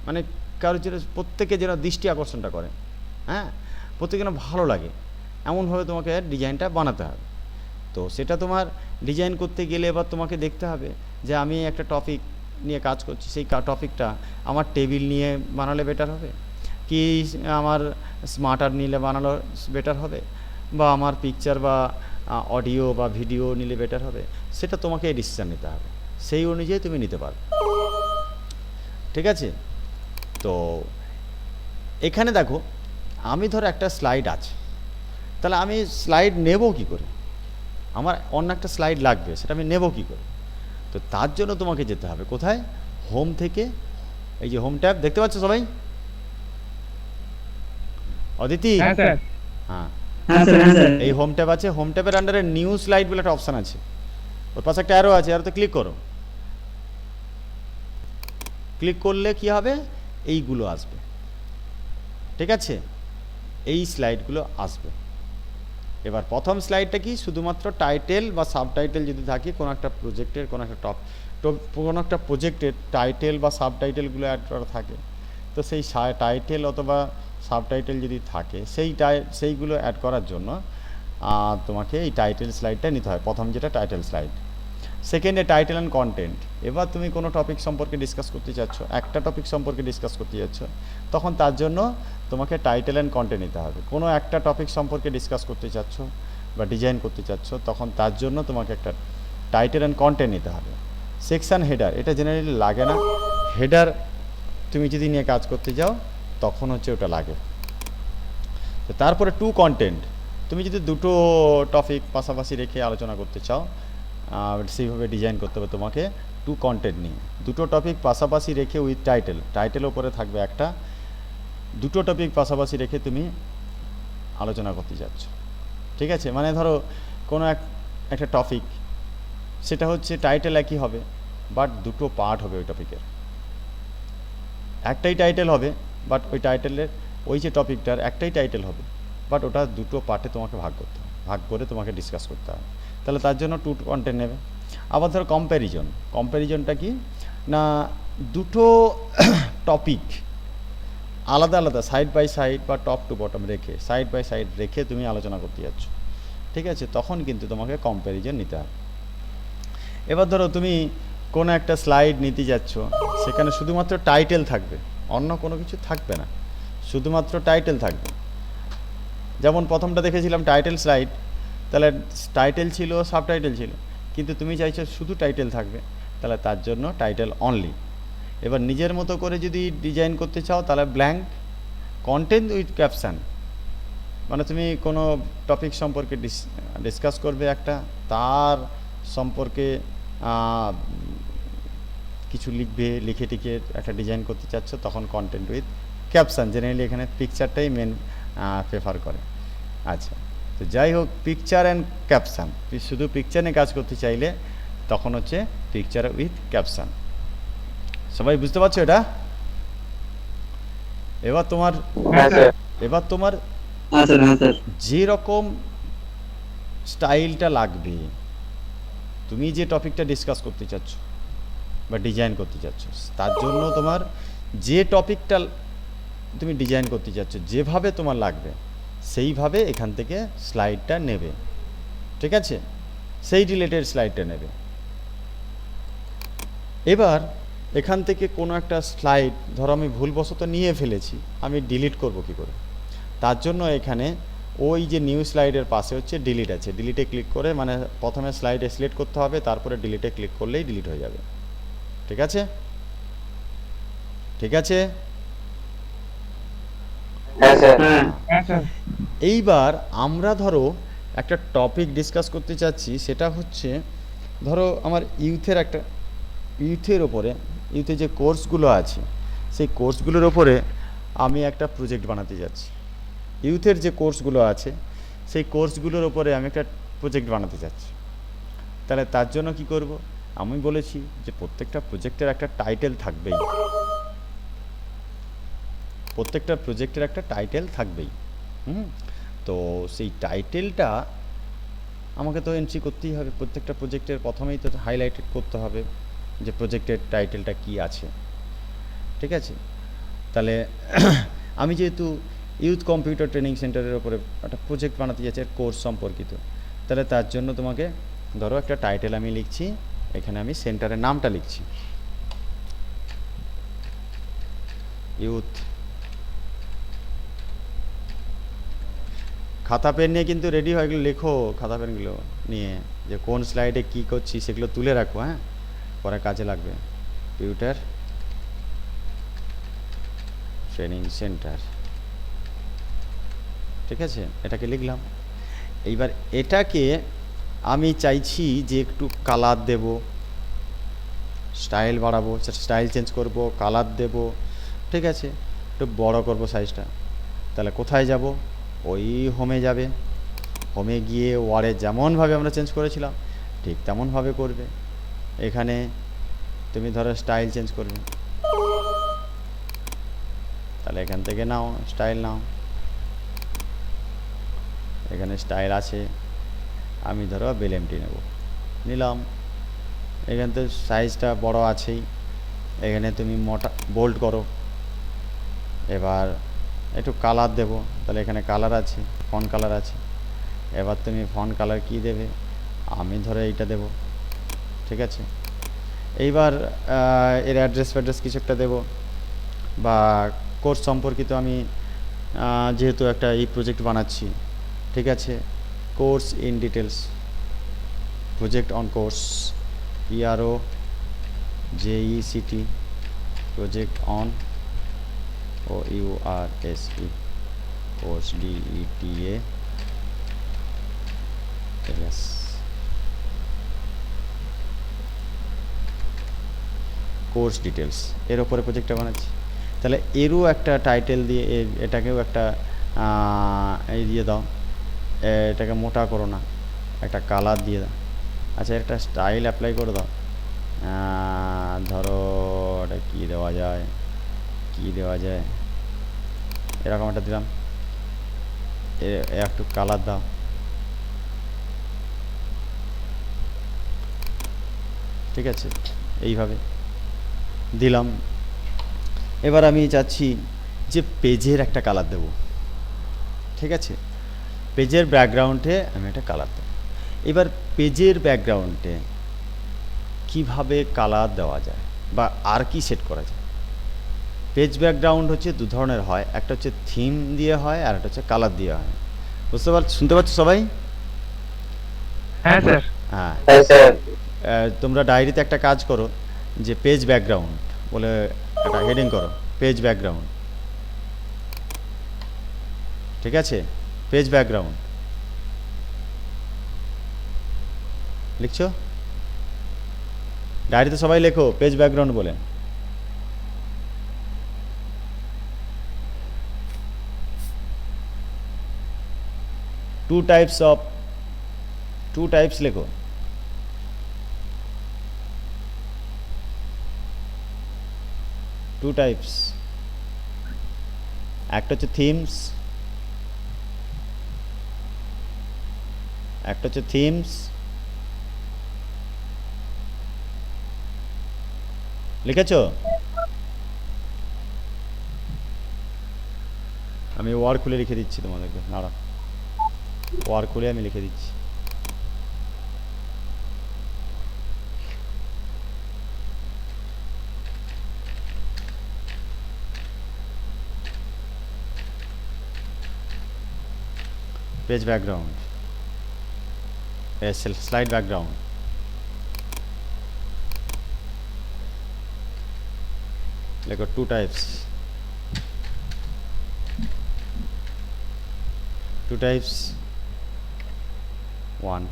A: মানে কারোর যেন প্রত্যেকে যেন দৃষ্টি আকর্ষণটা করে। হ্যাঁ, প্রত্যেকে যেন ভালো লাগে, এমনভাবে তোমাকে ডিজাইনটা বানাতে হবে। তো সেটা তোমার ডিজাইন করতে গেলে এবার তোমাকে দেখতে হবে যে আমি একটা টপিক নিয়ে কাজ করছি, সেই টপিকটা আমার টেবিল নিয়ে বানালে বেটার হবে, কি আমার স্মার্ট আর্ট নিলে বানানো বেটার হবে, বা আমার পিকচার বা অডিও বা ভিডিও নিলে বেটার হবে, সেটা তোমাকে ডিসিশান নিতে হবে, সেই অনুযায়ী তুমি নিতে পারবে। ঠিক আছে? তো এখানে দেখো আমি ধরো একটা স্লাইড আছে, তাহলে আমি স্লাইড নেব কি করে? আমার অন্য একটা স্লাইড লাগবে, সেটা আমি নেব কি করে? তো তার জন্য তোমাকে যেতে হবে কোথায়? হোম থেকে, এই যে হোম ট্যাব দেখতে পাচ্ছ সবাই? অদিতি,
B: হ্যাঁ স্যার।
A: হ্যাঁ,
C: হ্যাঁ স্যার, হ্যাঁ স্যার।
A: এই হোম ট্যাব আছে, হোম ট্যাবের আন্ডারে নিউ স্লাইড বলে একটা অপশান আছে, ওর পাশে একটা অ্যারো আছে, অ্যারোতে ক্লিক করো। ক্লিক করলে কি হবে? এইগুলো আসবে। ঠিক আছে? এই স্লাইডগুলো আসবে। এবার প্রথম স্লাইডটা কি? শুধুমাত্র টাইটেল বা সাবটাইটেল যদি থাকে কোনো একটা প্রজেক্টের, কোনো একটা প্রজেক্টের টাইটেল বা সাবটাইটেলগুলো অ্যাড করা থাকে, তো সেই টাইটেল অথবা সাবটাইটেল যদি থাকে সেইগুলো অ্যাড করার জন্য তোমাকে এই টাইটেল স্লাইডটা নিতে হয়, প্রথম যেটা টাইটেল স্লাইড। সেকেন্ডে টাইটেল অ্যান্ড কন্টেন্ট। এবার তুমি কোনো টপিক সম্পর্কে ডিসকাস করতে চাচ্ছ, একটা টপিক সম্পর্কে ডিসকাস করতে যাচ্ছ, তখন তার জন্য তোমাকে টাইটেল অ্যান্ড কন্টেন্ট নিতে হবে। কোনো একটা টপিক সম্পর্কে ডিসকাস করতে চাচ্ছ, বা ডিজাইন করতে চাচ্ছ, তখন তার জন্য তোমাকে একটা টাইটেল অ্যান্ড কন্টেন্ট নিতে হবে। সেকশান হেডার এটা জেনারেলি লাগে না, হেডার তুমি যদি নিয়ে কাজ করতে যাও তখন হচ্ছে ওটা লাগে। তো তারপরে টু কন্টেন্ট, তুমি যদি দুটো টপিক পাশাপাশি রেখে আলোচনা করতে চাও সেইভাবে ডিজাইন করতে হবে তোমাকে টু কন্টেন্ট নিয়ে। দুটো টপিক পাশাপাশি রেখে উইথ টাইটেল, টাইটেল ওপরে থাকবে একটা, দুটো টপিক পাশাপাশি রেখে তুমি আলোচনা করতে যাচ্ছ, ঠিক আছে? মানে ধরো কোনো একটা টপিক, সেটা হচ্ছে টাইটেল একই হবে বাট দুটো পার্ট হবে ওই টপিকের। একটাই টাইটেল হবে বাট ওই টাইটেলের ওই যে টপিকটার একটাই টাইটেল হবে বাট ওটা দুটো পার্টে তোমাকে ভাগ করতে হবে, ভাগ করে তোমাকে ডিসকাস করতে হবে। তাহলে তার জন্য টু কন্টেন্ট নেবে। আবার ধরো কম্প্যারিজন, কম্প্যারিজনটা কি না, দুটো টপিক আলাদা আলাদা সাইড বাই সাইড বা টপ টু বটম রেখে, সাইড বাই সাইড রেখে তুমি আলোচনা করতে যাচ্ছ, ঠিক আছে? তখন কিন্তু তোমাকে কম্প্যারিজন নিতে হবে। এবার ধরো তুমি কোনো একটা স্লাইড নিতে যাচ্ছ, সেখানে শুধুমাত্র টাইটেল থাকবে, অন্য কোনো কিছু থাকবে না, শুধুমাত্র টাইটেল থাকবে। যেমন প্রথমটা দেখেছিলাম টাইটেল স্লাইড, তাহলে টাইটেল ছিল, সাবটাইটেল ছিল, কিন্তু তুমি চাইছো শুধু টাইটেল থাকবে, তাহলে তার জন্য টাইটেল অনলি। এবার নিজের মতো করে যদি ডিজাইন করতে চাও তাহলে ব্ল্যাঙ্ক কন্টেন্ট উইথ ক্যাপশান, মানে তুমি কোনো টপিক সম্পর্কে ডিসকাস করবে একটা, তার সম্পর্কে কিছু লিখবে, লিখে টিকে একটা ডিজাইন করতে চাচ্ছ, তখন কন্টেন্ট উইথ ক্যাপশান। জেনারেলি এখানে পিকচারটাই মেন প্রেফার করে। আচ্ছা, তো যাই হোক, পিকচার অ্যান্ড ক্যাপশান, শুধু পিকচার নিয়ে কাজ করতে চাইলে তখন হচ্ছে পিকচার উইথ ক্যাপশান। সবাই বুঝতে পারছো এটা? এবার তোমার যে রকম স্টাইলটা লাগবে, তুমি যে টপিকটা ডিসকাস করতে চাচ্ছ বা ডিজাইন করতে চাচ্ছ, তার জন্য তোমার যে টপিকটা তুমি ডিজাইন করতে চাচ্ছ, যেভাবে তোমার লাগবে সেইভাবে এখান থেকে স্লাইডটা নেবে, ঠিক আছে? সেই রিলেটেড স্লাইডটা নেবে। এবার এখান থেকে কোনো একটা স্লাইড ধরো আমি ভুলবশত নিয়ে ফেলেছি, আমি ডিলিট করব কি করে? তার জন্য এখানে ওই যে নিউ স্লাইডের পাশে হচ্ছে ডিলিট আছে, ডিলিটে ক্লিক করে, মানে প্রথমে স্লাইডে সিলেক্ট করতে হবে, তারপরে ডিলিটে ক্লিক করলেই ডিলিট হয়ে যাবে, ঠিক আছে? ঠিক আছে?
B: হ্যাঁ স্যার।
A: এইবার আমরা ধরো একটা টপিক ডিসকাস করতে চাচ্ছি, সেটা হচ্ছে ধরো আমার ইউথের ওপরে, ইউথে যে কোর্সগুলো আছে সেই কোর্সগুলোর ওপরে আমি একটা প্রজেক্ট বানাতে যাচ্ছি। ইউথের যে কোর্সগুলো আছে সেই কোর্সগুলোর ওপরে আমি একটা প্রজেক্ট বানাতে চাচ্ছি। তাহলে তার জন্য কি করব? আমি বলেছি যে প্রত্যেকটা প্রজেক্টের একটা টাইটেল থাকবেই, প্রত্যেকটা প্রজেক্টের একটা টাইটেল থাকবেই। তো সেই টাইটেলটা আমাকে তো এন্ট্রি করতেই হবে, প্রত্যেকটা প্রজেক্টের প্রথমেই তো হাইলাইটেড করতে হবে যে প্রজেক্টের টাইটেলটা কি আছে, ঠিক আছে? তাহলে আমি যেহেতু ইউথ কম্পিউটার ট্রেনিং সেন্টারের ওপরে একটা প্রজেক্ট বানাতে যাচ্ছি কোর্স সম্পর্কিত, তাহলে তার জন্য তোমাকে ধরো একটা টাইটেল আমি লিখছি, এখানে আমি সেন্টারের নামটা লিখছি, ইউথ। খাতা পেন নিয়ে কিন্তু রেডি হয়ে গেলে লেখো, খাতা পেনগুলো নিয়ে যে কোন স্লাইডে কী করছি সেগুলো তুলে রাখো, হ্যাঁ, পরে কাজে লাগবে। কম্পিউটার ট্রেনিং সেন্টার, ঠিক আছে? এটাকে লিখলাম। এইবার এটাকে আমি চাইছি যে একটু কালার দেব, স্টাইল বাড়াবো, স্টাইল চেঞ্জ করব, কালার দেব, ঠিক আছে? একটু বড় করব সাইজটা। তাহলে কোথায় যাব? ওই হোমে যাবে, হোমে গিয়ে ওয়ার্ডে যেমনভাবে আমরা চেঞ্জ করেছিলাম ঠিক তেমনভাবে করবে। এখানে তুমি ধরো স্টাইল চেঞ্জ করবে, তাহলে এখান থেকে নাও স্টাইল নাও, এখানে স্টাইল আছে, আমি ধরো বেলেমটি নেব, নিলাম। এখানে তো সাইজটা বড় আছেই, এখানে তুমি মোটা বোল্ড করো। এবার একটু কালার দেব, তাহলে এখানে কালার আছে, ফন্ট কালার আছে। এবার তুমি ফন্ট কালার কি দেবে? আমি ধরো এইটা দেব, ঠিক আছে? এইবার এর অ্যাড্রেস ফ্যাড্রেস কিছু একটা দেব, বা কোর্স সম্পর্কিত আমি যেহেতু একটা এই প্রজেক্ট বানাচ্ছি, ঠিক আছে, course in details, project on course, PROJECT, project on COURSE, course DETA, yes, course details এর ওপরে প্রজেক্টটা বানাচ্ছি। তাহলে এরও একটা টাইটেল দিয়ে এটাকেও একটা এই দিয়ে দাও, এটাকে মোটা করো না, একটা কালার দিয়ে দাও। আচ্ছা একটা স্টাইল অ্যাপ্লাই করে দাও, ধরো এটা কী দেওয়া যায়, এরকম একটা দিলাম, একটু কালার দাও, ঠিক আছে, এইভাবে দিলাম। এবার আমি চাচ্ছি যে পেজের একটা কালার দেব, ঠিক আছে, পেজের ব্যাকগ্রাউন্ডে আমি একটা কালার দেব। এবার পেজের ব্যাকগ্রাউন্ডে কিভাবে কালার দেওয়া যায় বা আর কি সেট করা যায়? পেজ ব্যাকগ্রাউন্ড হচ্ছে দু ধরনের হয়, একটা হচ্ছে থিম দিয়ে হয় আর একটা হচ্ছে কালার দিয়ে হয়। শুনতে পাচ্ছ সবাই?
C: হ্যাঁ স্যার।
A: হ্যাঁ,
B: হ্যাঁ স্যার।
A: তোমরা ডায়েরিতে একটা কাজ করো যে পেজ ব্যাকগ্রাউন্ড বলে একটা হেডিং করো, পেজ ব্যাকগ্রাউন্ড, ঠিক আছে, পেজ ব্যাকগ্রাউন্ড লিখছো? ডায়েরিতে সবাই লেখো পেজ ব্যাকগ্রাউন্ড বলে। টু টাইপস লেখো। টু টাইপস, একটা হচ্ছে থিমস, লিখেছো? আমি ওয়ার্ড খুলে লিখে দিচ্ছি তোমাদেরকে, দাঁড়া, ওয়ার্ড খুলে আমি লিখে দিচ্ছি। পেজ ব্যাকগ্রাউন্ড, স্লাইড ব্যাকগ্রাউন্ড, লেখো টু টাইপস, ওয়ান,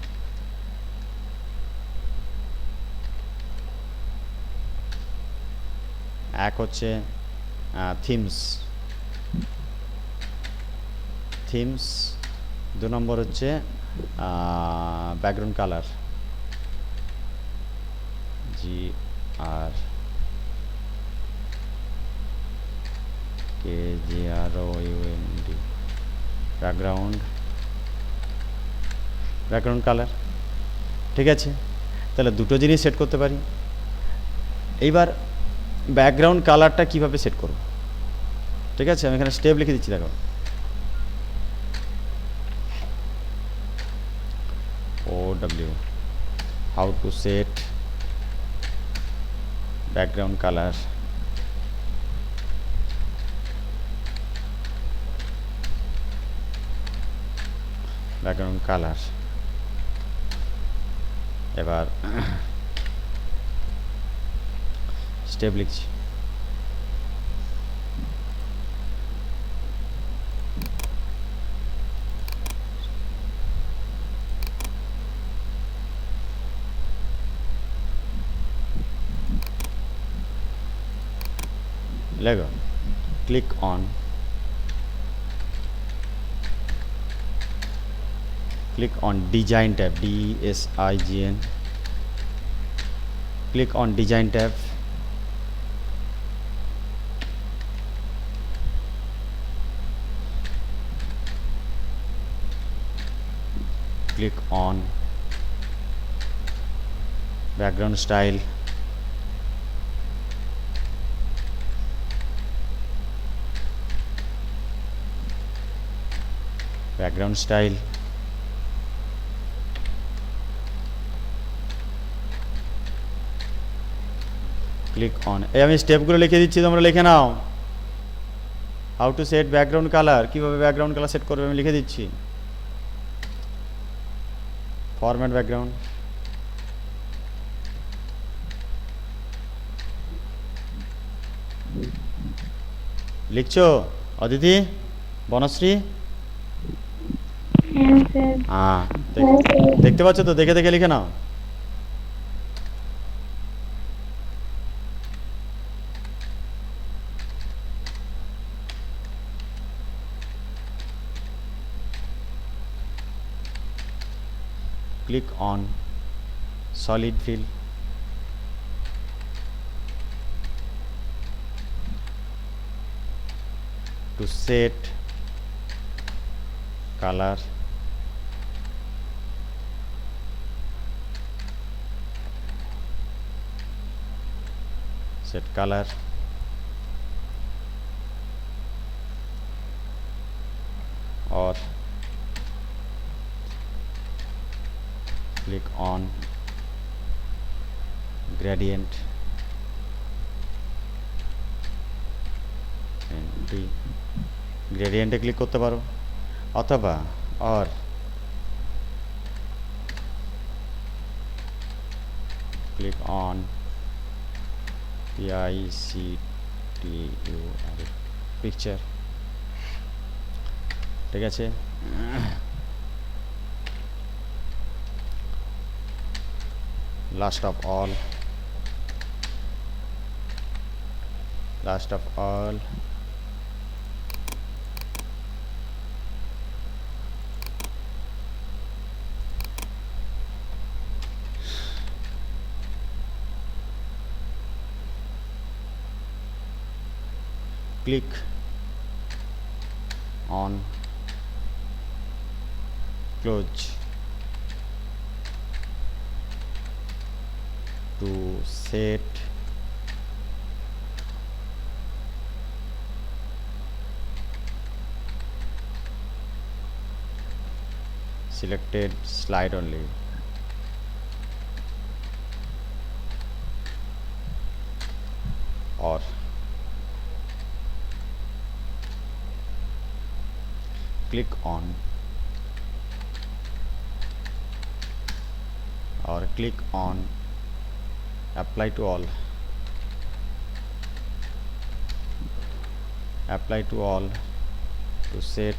A: এক হচ্ছে থিমস, দু নম্বর হচ্ছে background colour, GRKGROUND, background colour, ঠিক আছে। তাহলে দুটো জিনিস সেট করতে পারি। এইবার ব্যাকগ্রাউন্ড কালারটা কিভাবে সেট করব, ঠিক আছে, আমি এখানে স্টেপ লিখে দিচ্ছি, দেখো, OW, how to set background color, এবার স্টেপ লিখছি, Lego, click on design tab, DESIGN, click on design tab, click on background style, click on. এই আমি স্টেপগুলো লিখে দিচ্ছি, তোমরা লিখে নাও। How to set background colour, কীভাবে ব্যাকগ্রাউন্ড কালার সেট করবে আমি লিখে দিচ্ছি। ফরম্যাট ব্যাকগ্রাউন্ড, লিখছো অদিতি, বনশ্রী? হ্যাঁ, দেখতে পাচ্ছ তো? দেখে দেখে লিখে নাও। Click on solid fill, to set color, set color, or click on gradient and গ্রেডিয়েন্টে ক্লিক করতে পারো, অথবা or click on picture, ঠিক আছে? last of all click on close to set selected slide only, or click on apply to all to set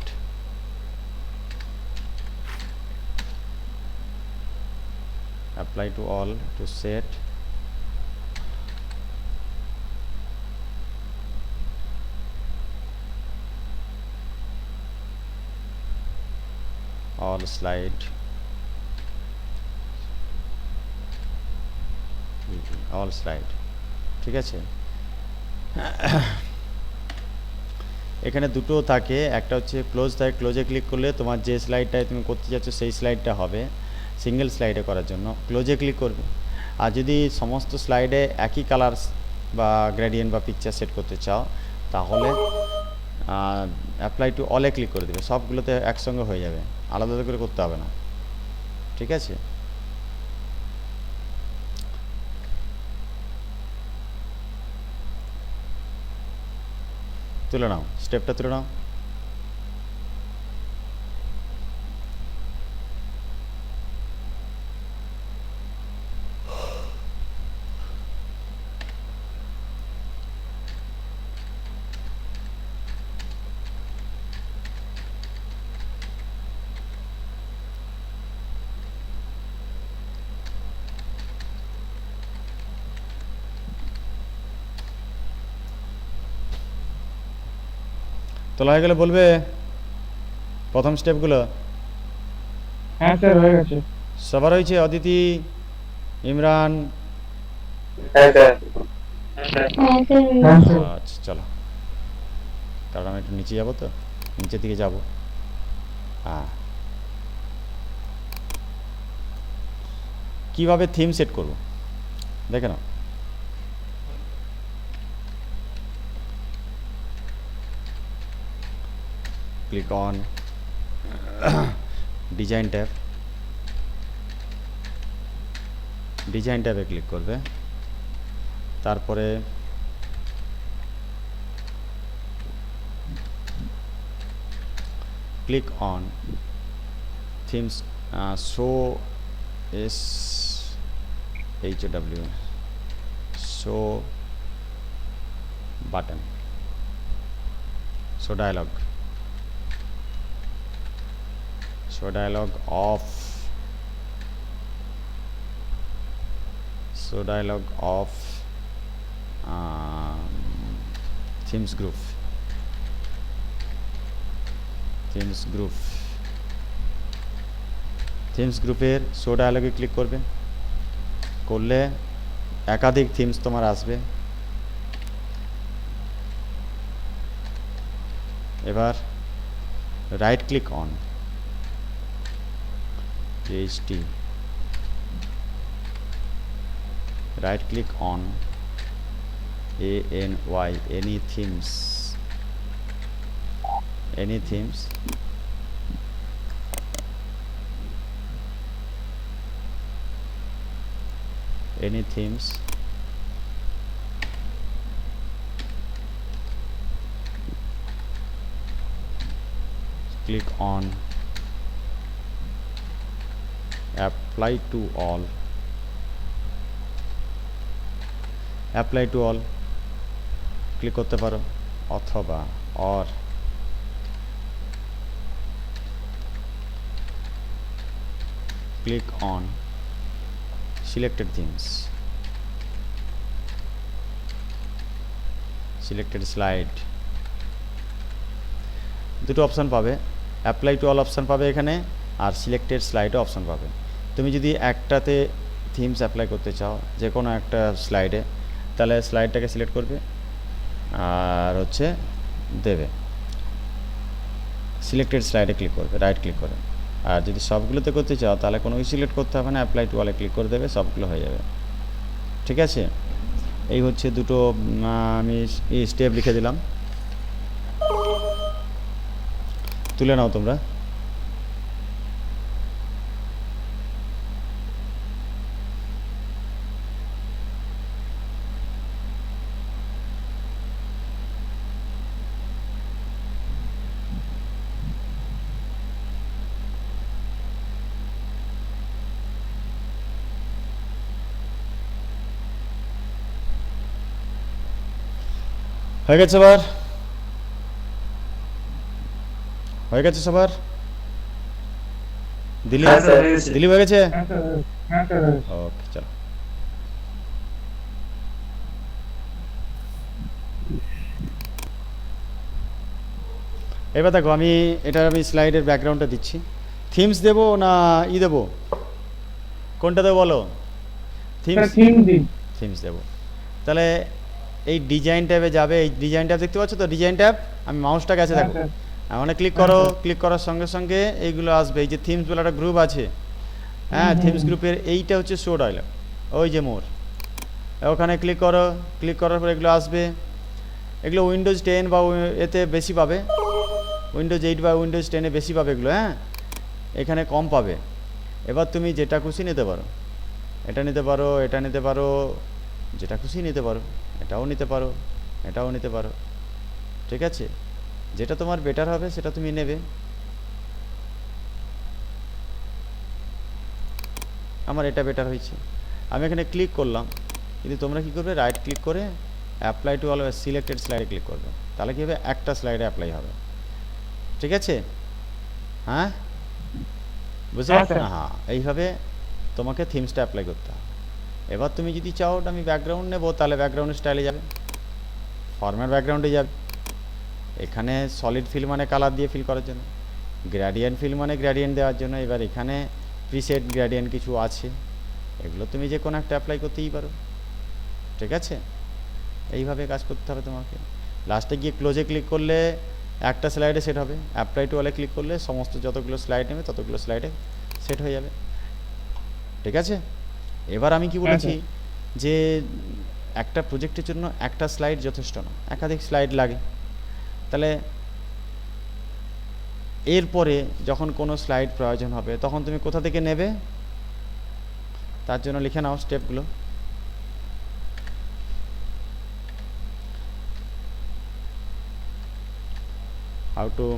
A: all slide, ঠিক আছে? এখানে দুটো থাকে, একটা হচ্ছে ক্লোজ থাকে, ক্লোজে ক্লিক করলে তোমার যে স্লাইডটায় তুমি করতে যাচ্ছ সেই স্লাইডটা হবে, সিঙ্গেল স্লাইডে করার জন্য ক্লোজে ক্লিক করবে। আর যদি সমস্ত স্লাইডে একই কালার বা গ্রেডিয়েন্ট বা পিকচার সেট করতে চাও তাহলে অ্যাপ্লাই টু অলে ক্লিক করে দেবে, সবগুলোতে একসঙ্গে হয়ে যাবে, আলাদা আলাদা করে করতে হবে না, ঠিক আছে? তুলে নাও, স্টেপটা তুলে নাও। তোলা হয়ে গেলে বলবে প্রথম স্টেপগুলো।
B: হ্যাঁ স্যার হয়ে গেছে।
A: সবার হয়েছে? অদিতি, ইমরান?
B: হ্যাঁ স্যার।
A: আচ্ছা চলো, কারণ আমি একটু নিচে যাবো, তো নিচের দিকে যাব। হ্যাঁ, কীভাবে থিম সেট করব দেখে নাও। ক্লিক অন ডিজাইন ট্যাবে ক্লিক করবে, তারপরে click on themes, show SHOW, show button, show dialog, off, show dialog of themes group, themes গ্রুপের শো ডায়ালগে ক্লিক করবে, করলে একাধিক থিমস তোমার আসবে। এবার right click on PHT, right click on ANY, any themes, click on apply to all, click করতে পারো, অথবা or click on selected themes, selected slide, দুটো অপশন পাবে, অ্যাপ্লাই টু অল অপশন পাবে এখানে, আর সিলেক্টেড স্লাইডও অপশন পাবে। তুমি যদি একটাতে থিমস অ্যাপ্লাই করতে চাও যে কোনো একটা স্লাইডে, তাহলে স্লাইডটাকে সিলেক্ট করবে আর হচ্ছে দেবে, সিলেক্টেড স্লাইডে ক্লিক করবে রাইট ক্লিক করে। আর যদি সবগুলোতে করতে চাও তাহলে কোনো কিছু সিলেক্ট করতে হবে না, অ্যাপ্লাই টু অলে ক্লিক করে দেবে, সবগুলো হয়ে যাবে। ঠিক আছে, এই হচ্ছে দুটো আমি স্টেপ লিখে দিলাম, তুলে নাও তোমরা। হয়ে গেছে সবার? হয়ে গেছে সবার? দিলীপ
C: হ্যাঁ স্যার, হয়ে গেছে।
A: দিলীপ হয়ে গেছে?
B: হ্যাঁ স্যার, হ্যাঁ স্যার।
A: ওকে চলো। এবার দেখো আমি স্লাইডের ব্যাকগ্রাউন্ডটা দিচ্ছি, থিমস দেবো না দেবো, কোনটা দেবো বলো?
B: স্যার থিম দিন।
A: থিমস দেবো। তাহলে এই ডিজাইন ট্যাবে যাবে, এই ডিজাইন ট্যাব দেখতে পাচ্ছ তো, ডিজাইন ট্যাব, আমি মাউসটা কাছে
B: হ্যাঁ
A: দেখো,
B: স্যার।
A: মানে ক্লিক করো, ক্লিক করার সঙ্গে সঙ্গে এইগুলো আসবে, এই যে থিমস বলে একটা গ্রুপ আছে, হ্যাঁ থিমস গ্রুপের এইটা হচ্ছে শো ডায়ালগ, ওই যে মোর, ওখানে ক্লিক করো, ক্লিক করার পর এগুলো আসবে, এগুলো উইন্ডোজ 10 বা এতে বেশি পাবে, উইন্ডোজ 8 বা উইন্ডোজ 10-এ বেশি পাবে এগুলো, হ্যাঁ এখানে কম পাবে। এবার তুমি যেটা খুশি নিতে পারো, এটা নিতে পারো, এটা নিতে পারো, যেটা খুশি নিতে পারো, এটাও নিতে পারো, এটাও নিতে পারো, ঠিক আছে, যেটা তোমার বেটার হবে সেটা তুমি নেবে। আমার এটা বেটার হয়েছে, আমি এখানে ক্লিক করলাম, কিন্তু তোমরা কি করবে, রাইট ক্লিক করে অ্যাপ্লাই টু অল সিলেক্টেড স্লাইডে ক্লিক করবে, তাহলে কী হবে, একটা স্লাইডে অ্যাপ্লাই হবে। ঠিক আছে, হ্যাঁ বুঝতে পারছো? হ্যাঁ, এইভাবে তোমাকে থিমসটা অ্যাপ্লাই করতে হবে। এবার তুমি যদি চাও আমি ব্যাকগ্রাউন্ড নেবো, তাহলে ব্যাকগ্রাউন্ড স্টাইলে যাবে, ফর্ম্যাট ব্যাকগ্রাউন্ডে যাবে, এখানে সলিড ফিল মানে কালার দিয়ে ফিল করার জন্য, গ্রেডিয়েন্ট ফিল মানে গ্রেডিয়েন্ট দেওয়ার জন্য। এবার এখানে প্রিসেট গ্রেডিয়েন্ট কিছু আছে, এগুলো তুমি যে কোনো একটা অ্যাপ্লাই করতেই পারো। ঠিক আছে, এইভাবে কাজ করতে হবে তোমাকে। লাস্টে গিয়ে ক্লোজে ক্লিক করলে একটা স্লাইডে সেট হবে, অ্যাপ্লাই টু অলে ক্লিক করলে সমস্ত যতগুলো স্লাইড নেবে ততগুলো স্লাইডে সেট হয়ে যাবে। ঠিক আছে, এবার আমি কি বলেছি যে একটা প্রজেক্টের জন্য একটা স্লাইড যথেষ্ট না, একাধিক স্লাইড লাগে। তাহলে এরপরে যখন কোনো স্লাইড প্রয়োজন হবে তখন তুমি কোথা থেকে নেবে, তার জন্য লিখে নাও স্টেপগুলো। how to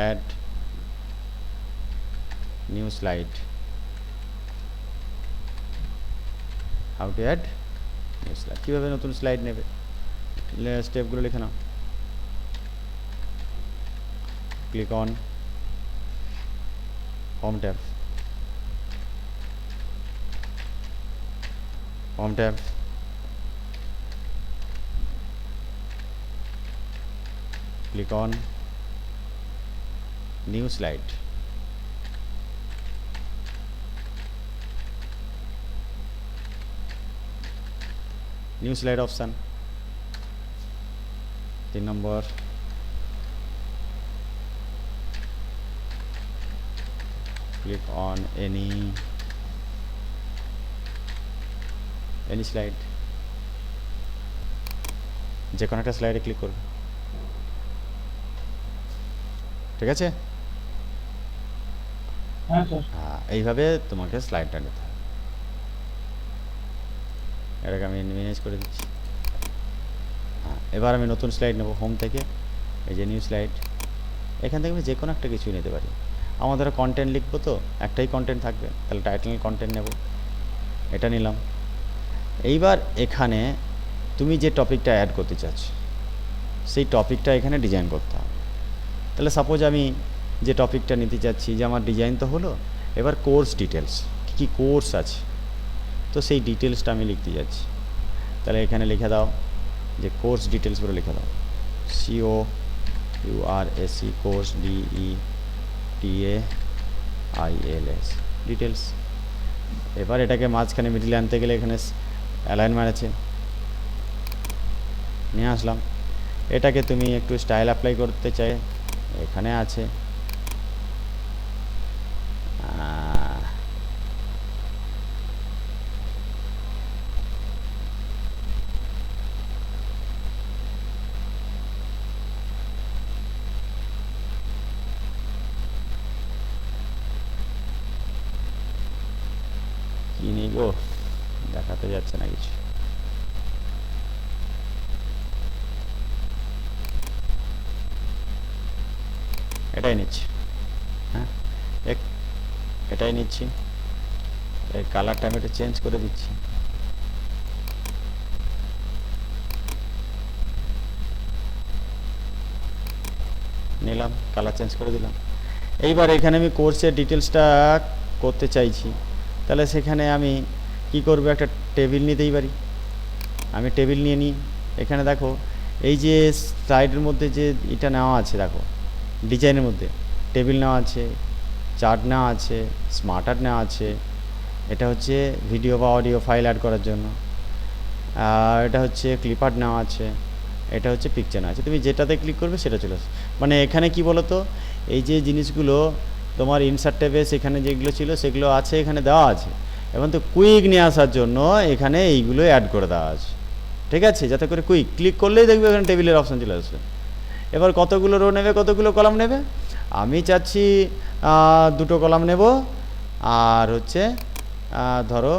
A: add new slide, how to add new slide, কীভাবে নতুন স্লাইড নেবে স্টেপগুলো লিখে নাও। Click on home tab, home tab, click on new slide, new slide option 3 number, click on any slide, যে কোনো একটা স্লাইডে ক্লিক করবে, ঠিক আছে?
B: হ্যাঁ স্যার।
A: এইভাবে তোমাকে স্লাইডটা নিতে হবে। এটাকে আমি ম্যানেজ করে দিচ্ছি। এবার আমি নতুন স্লাইড নেব হোম থেকে, এই যে নিউ স্লাইড, এখান থেকে আমি যে কোনো একটা কিছু নিতে পারি। আমাদের কন্টেন্ট লিখবো তো, একটাই কন্টেন্ট থাকবে, তাহলে টাইটেল কন্টেন্ট নেব, এটা নিলাম। এইবার এখানে তুমি যে টপিকটা অ্যাড করতে চাচ্ছ সেই টপিকটা এখানে ডিজাইন করতে হবে। তাহলে সাপোজ আমি যে টপিকটা নিতে চাচ্ছি, যে আমার ডিজাইন তো হলো, এবার কোর্স ডিটেলস, কী কোর্স আছে, তো সেই ডিটেলসটা আমি লিখতে যাচ্ছি। তাহলে এখানে লিখে দাও যে কোর্স ডিটেলস বলে লিখে দাও, COURSE কোর্স DETAILS ডিটেলস। এবার এটাকে মাঝখানে মিডিলে আনতে গেলে এখানে অ্যালাইনমেন্ট আছে, নিয়ে আসলাম। এটাকে তুমি একটু স্টাইল অ্যাপ্লাই করতে চাই, এখানে আছে, কি নেই গো, দেখাতে যাচ্ছে না কিছু। এটাই নিচ্ছি, হ্যাঁ এটাই নিচ্ছি। এই কালারটা আমি একটু চেঞ্জ করে দিচ্ছি, নিলাম, কালার চেঞ্জ করে দিলাম। এইবার এখানে আমি কোর্সের ডিটেলসটা করতে চাইছি, তাহলে সেখানে আমি কি করব, একটা টেবিল নিতেই পারি। আমি টেবিল নিয়ে নিই। এখানে দেখো এই যে স্লাইডের মধ্যে যে এটা নেওয়া আছে, দেখো ডিজাইনের মধ্যে টেবিল নেওয়া আছে, চার্ট নেওয়া আছে, স্মার্ট আর্ট নেওয়া আছে, এটা হচ্ছে ভিডিও বা অডিও ফাইল অ্যাড করার জন্য, আর এটা হচ্ছে ক্লিপ আর্ট নেওয়া আছে, এটা হচ্ছে পিকচার নেওয়া আছে। তুমি যেটাতে ক্লিক করবে সেটা চলে আসবে। মানে এখানে কি বলো তো, এই যে জিনিসগুলো তোমার ইনসার্ট ট্যাবে সেখানে যেগুলো ছিল সেগুলো আছে, এখানে দেওয়া আছে, এবং তো কুইক নিয়ে আসার জন্য এখানে এইগুলো অ্যাড করে দেওয়া আছে, ঠিক আছে? যাতে করে কুইক ক্লিক করলেই দেখবে এখানে টেবিলের অপশান চলে আসবে। এবার কতগুলো রো নেবে, কতগুলো কলাম নেবে? আমি চাচ্ছি 2টো কলাম নেব, আর হচ্ছে ধরো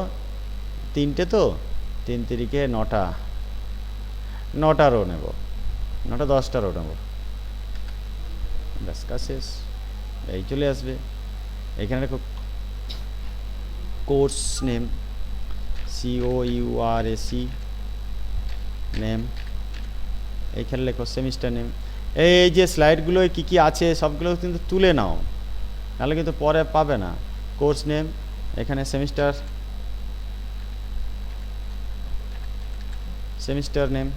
A: 3টে, তো 3 তিরিকে 9টা রো নেব, 9টা 10টা রো নেব, ব্যাস কাজ শেষ। এই চলে আসবে। এখানে দেখো কোর্স নেম, COURSE নেম, এইখানে লেখো সেমিস্টার নেম। এই যে স্লাইডগুলো কী কী আছে সবগুলো কিন্তু তুলে নাও, নাহলে কিন্তু পরে পাবে না। কোর্স নেম, এখানে সেমিস্টার নেম,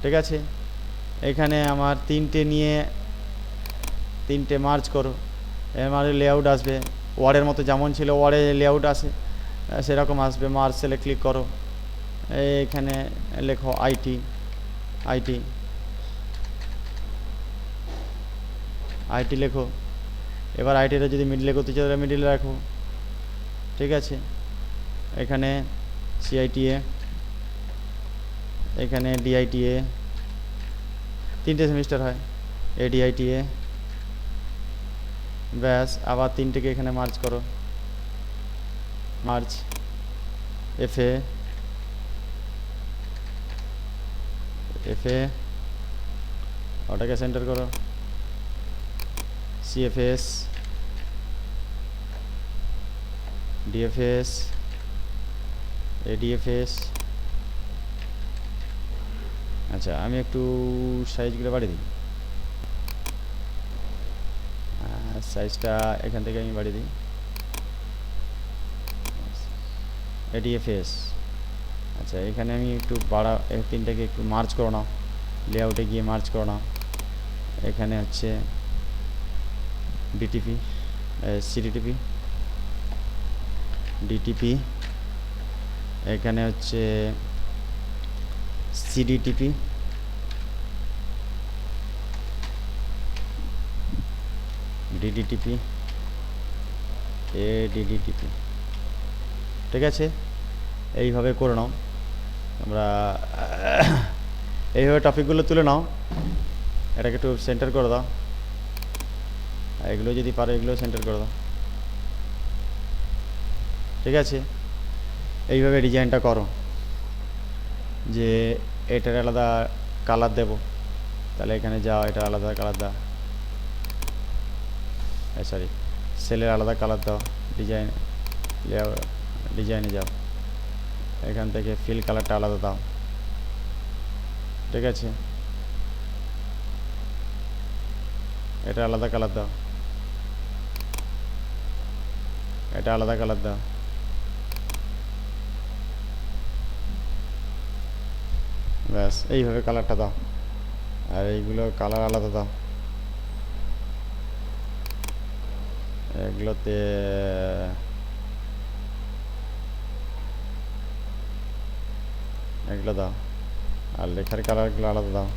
A: ঠিক আছে? এখানে আমার 3টে নিয়ে 3টে মার্জ করো, এর মানে লেআউট আসবে ওয়ার্ডের মতো, যেমন ছিল ওয়ার্ডে লেআউট আসে সেরকম আসবে। মার্জ সেলে ক্লিক করো, এইখানে লেখো আইটি, লেখো। এবার আইটিটা যদি মিডলে করতে চাও তাহলে মিডলে রাখো, ঠিক আছে? এখানে CITA, এখানে DITA, 3টে সেমিস্টার হয়, ADITA, ব্যাস। আবার 3টেকে এখানে মার্জ করো, মার্জ FA, ওটাকে সেন্টার করো, CFS, DFS, এডিএফএস। আচ্ছা আমি একটু সাইজগুলো বাড়িয়ে দিই, সাইজটা এখান থেকে আমি বাড়িয়ে দিই। এডিএফএস। আচ্ছা এখানে আমি একটু বাড়া, তিনটাকে একটু মার্চ করে নাও, লেআউটে গিয়ে মার্চ করে নাও। এখানে হচ্ছে ডিটিপি, সিডিটিপি, ডিটিপি, এখানে হচ্ছে সিডিটিপি, ডিডিটিপি, এডিডিটিপি। ঠিক আছে, এইভাবে করে নাও তোমরা, এইভাবে টপিকগুলো তুলে নাও। এটাকে একটু সেন্টার করে দাও, এগুলো যদি পারো এগুলো সেন্টার করে দাও। ঠিক আছে, এইভাবে ডিজাইনটা করো, যে এটার আলাদা কালার দেব, তাহলে এখানে যাও, এটা আলাদা কালার দাও, সরি সেলের আলাদা কালার দাও, ডিজাইনে যাও, এখান থেকে ফিল কালারটা আলাদা দাও। ঠিক আছে, এটা আলাদা কালার দাও, এটা আলাদা কালার দাও। ব্যাস এইভাবে কালারটা দাও, আর এইগুলো কালার আলাদা দাও। এগুলোতে এগুলো দাও, আর লেখার কালারগুলো আলাদা দাও।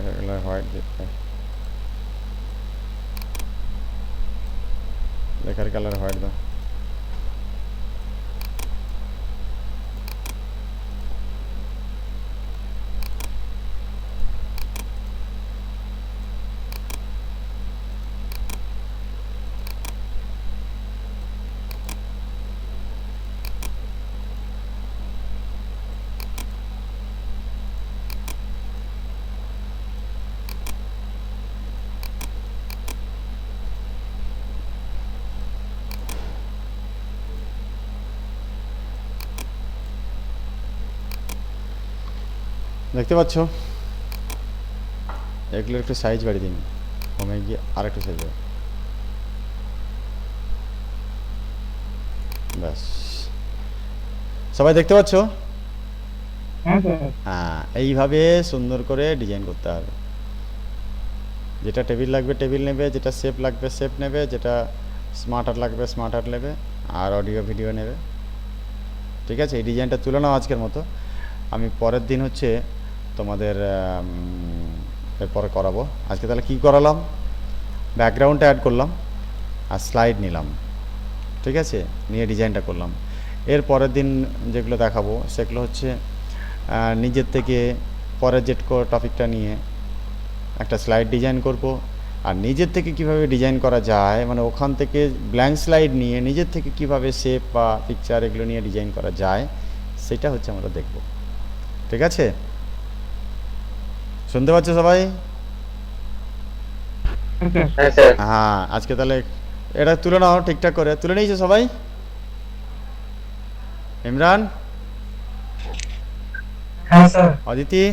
A: এগুলো হোয়াইট দিতে, লেখার কালার হোয়াইট দাও। দেখতে পাচ্ছ, এগুলো একটু সাইজ বাড়িয়ে দিন, হোমে গিয়ে আর একটু সাইজ বাড়ি। ব্যাস, সবাই দেখতে পাচ্ছ?
B: হ্যাঁ স্যার।
A: হ্যাঁ, এইভাবে সুন্দর করে ডিজাইন করতে হবে। যেটা টেবিল লাগবে টেবিল নেবে, যেটা শেপ লাগবে শেপ নেবে, যেটা স্মার্ট আর্ট লাগবে স্মার্ট আর্ট নেবে, আর অডিও ভিডিও নেবে। ঠিক আছে, এই ডিজাইনটা তুলে নাও আজকের মতো। আমি পরের দিন হচ্ছে তোমাদের এরপরে করাবো। আজকে তাহলে কি করালাম, ব্যাকগ্রাউন্ডটা অ্যাড করলাম আর স্লাইড নিলাম। ঠিক আছে, নিয়ে ডিজাইনটা করলাম। এর পরের দিন যেগুলো দেখাবো সেগুলো হচ্ছে নিজের থেকে পরের যে টপিকটা নিয়ে একটা স্লাইড ডিজাইন করব, আর নিজের থেকে কিভাবে ডিজাইন করা যায়, মানে ওখান থেকে ব্ল্যাঙ্ক স্লাইড নিয়ে নিজের থেকে কিভাবে শেপ বা পিকচার এগুলো নিয়ে ডিজাইন করা যায়, সেটা হচ্ছে আমরা দেখব। ঠিক আছে, শুনতে পাচ্ছ সবাই? হ্যাঁ, আজকে তাহলে এটা তুলে নাও, ঠিকঠাক করে তুলে নিয়েছো সবাই? ইমরান,
C: হ্যাঁ স্যার।
A: অদিতি,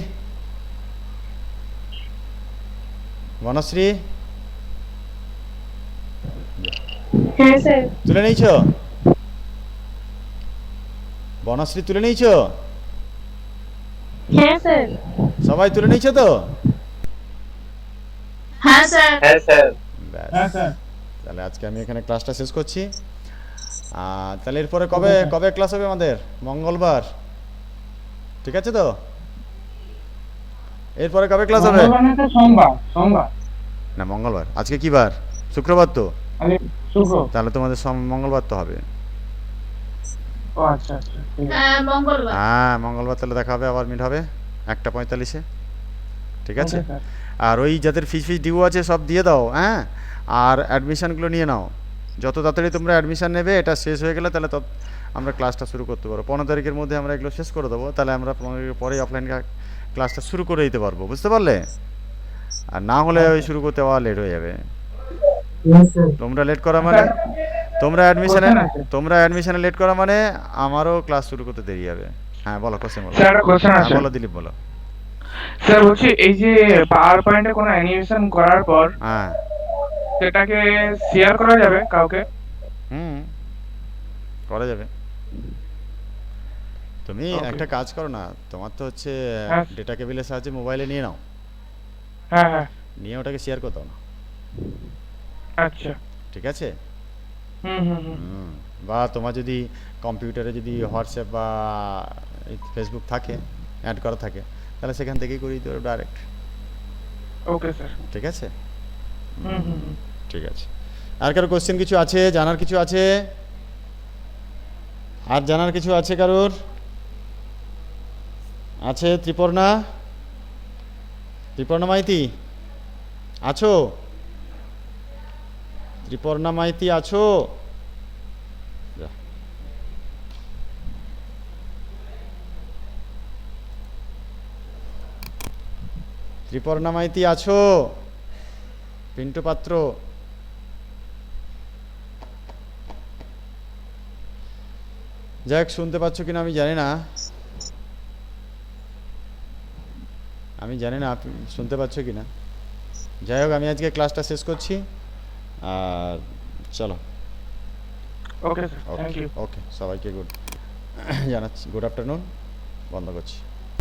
A: বনশ্রী,
D: হ্যাঁ স্যার।
A: তুলে নিয়েছো? বনশ্রী তুলে নিয়েছো?
D: হ্যাঁ স্যার।
A: সবাই তুলে নিয়েছো তো?
D: হ্যাঁ স্যার।
C: হ্যাঁ স্যার।
A: ব্যাস,
B: হ্যাঁ স্যার।
A: তাহলে আজকে আমি এখানে ক্লাসটা শেষ করছি। তাহলে এরপরে কবে কবে ক্লাস হবে আমাদের? মঙ্গলবার, ঠিক আছে তো? এরপরে কবে ক্লাস হবে?
B: মঙ্গলবার না স্যার, সোমবার। সোমবার।
A: না, মঙ্গলবার। আজকে কি বার? শুক্রবার তো?
B: আরে শুক্র।
A: তাহলে তোমাদের মঙ্গলবার তো হবে।
B: ও আচ্ছা আচ্ছা, ঠিক আছে।
D: হ্যাঁ মঙ্গলবার।
A: হ্যাঁ, মঙ্গলবার তাহলে দেখা হবে, আবার মিট হবে 1:45-এ। ঠিক আছে,
B: ওকে স্যার।
A: আর ওই যাদের ফিস ডিউ আছে সব দিয়ে দাও, হ্যাঁ। আর অ্যাডমিশানগুলো নিয়ে নাও, যত তাড়াতাড়ি তোমরা অ্যাডমিশান নেবে, এটা শেষ হয়ে গেলে তাহলে আমরা ক্লাসটা শুরু করতে পারবো। 15 তারিখের মধ্যে আমরা এগুলো শেষ করে দেবো, তাহলে আমরা 15 তারিখের পরেই অফলাইন ক্লাসটা শুরু করে দিতে পারবো, বুঝতে পারলে? আর না হলে ওই শুরু করতে আবার লেট হয়ে যাবে। তোমরা লেট করা মানে তোমরা অ্যাডমিশনে লেট করা মানে আমারও ক্লাস শুরু করতে দেরি হবে। হ্যাঁ বলো, কোশ্চেন বলো।
B: স্যার একটা কোশ্চেন
A: হ্যাঁ
B: আছে
A: বলো দিলীপ, বলো।
B: স্যার, বলছি এই যে পাওয়ার পয়েন্টে কোনো অ্যানিমেশন করার পর
A: হ্যাঁ।
B: সেটাকে শেয়ার করা যাবে কাউকে?
A: হুম, করা যাবে। তুমি
B: Okay.
A: একটা কাজ করো না, তোমার তো হচ্ছে
B: হ্যাঁ।
A: ডেটা কেবিলের সাহায্যে মোবাইলে নিয়ে নাও,
B: হ্যাঁ হ্যাঁ,
A: নিয়ে ওটাকে শেয়ার করতে না,
B: আচ্ছা।
A: ঠিক আছে?
B: হুম হুম হুম,
A: হুম, বা তোমার যদি কম্পিউটারে যদি হোয়াটসঅ্যাপ বা ফেসবুক থাকে, অ্যাড করা থাকে, তাহলে সেখান থেকেই করিয়ে দিতে পারো ডাইরেক্ট,
B: ওকে স্যার।
A: ঠিক আছে?
B: হুম হুম হুম।
A: ঠিক আছে। আর কারো কোশ্চেন কিছু আছে, জানার কিছু আছে? আর জানার কিছু আছে কারোর? আছে? ত্রিপর্ণা মাইতি আছো? ত্রিপর্ণা মাইতি আছো? যা। ত্রিপর্ণা মাইতি আছো? পিন্টু পাত্র? যাক, শুনতে পাচ্ছ কিনা আমি জানি না, আপনি শুনতে পাচ্ছ কিনা। যাই হোক, আমি আজকে ক্লাসটা শেষ করছি, আর চলো।
B: Okay sir, thank
A: okay
B: you.
A: Okay, সবাইকে জানাচ্ছি গুড আফটারনুন, বন্ধ করছি।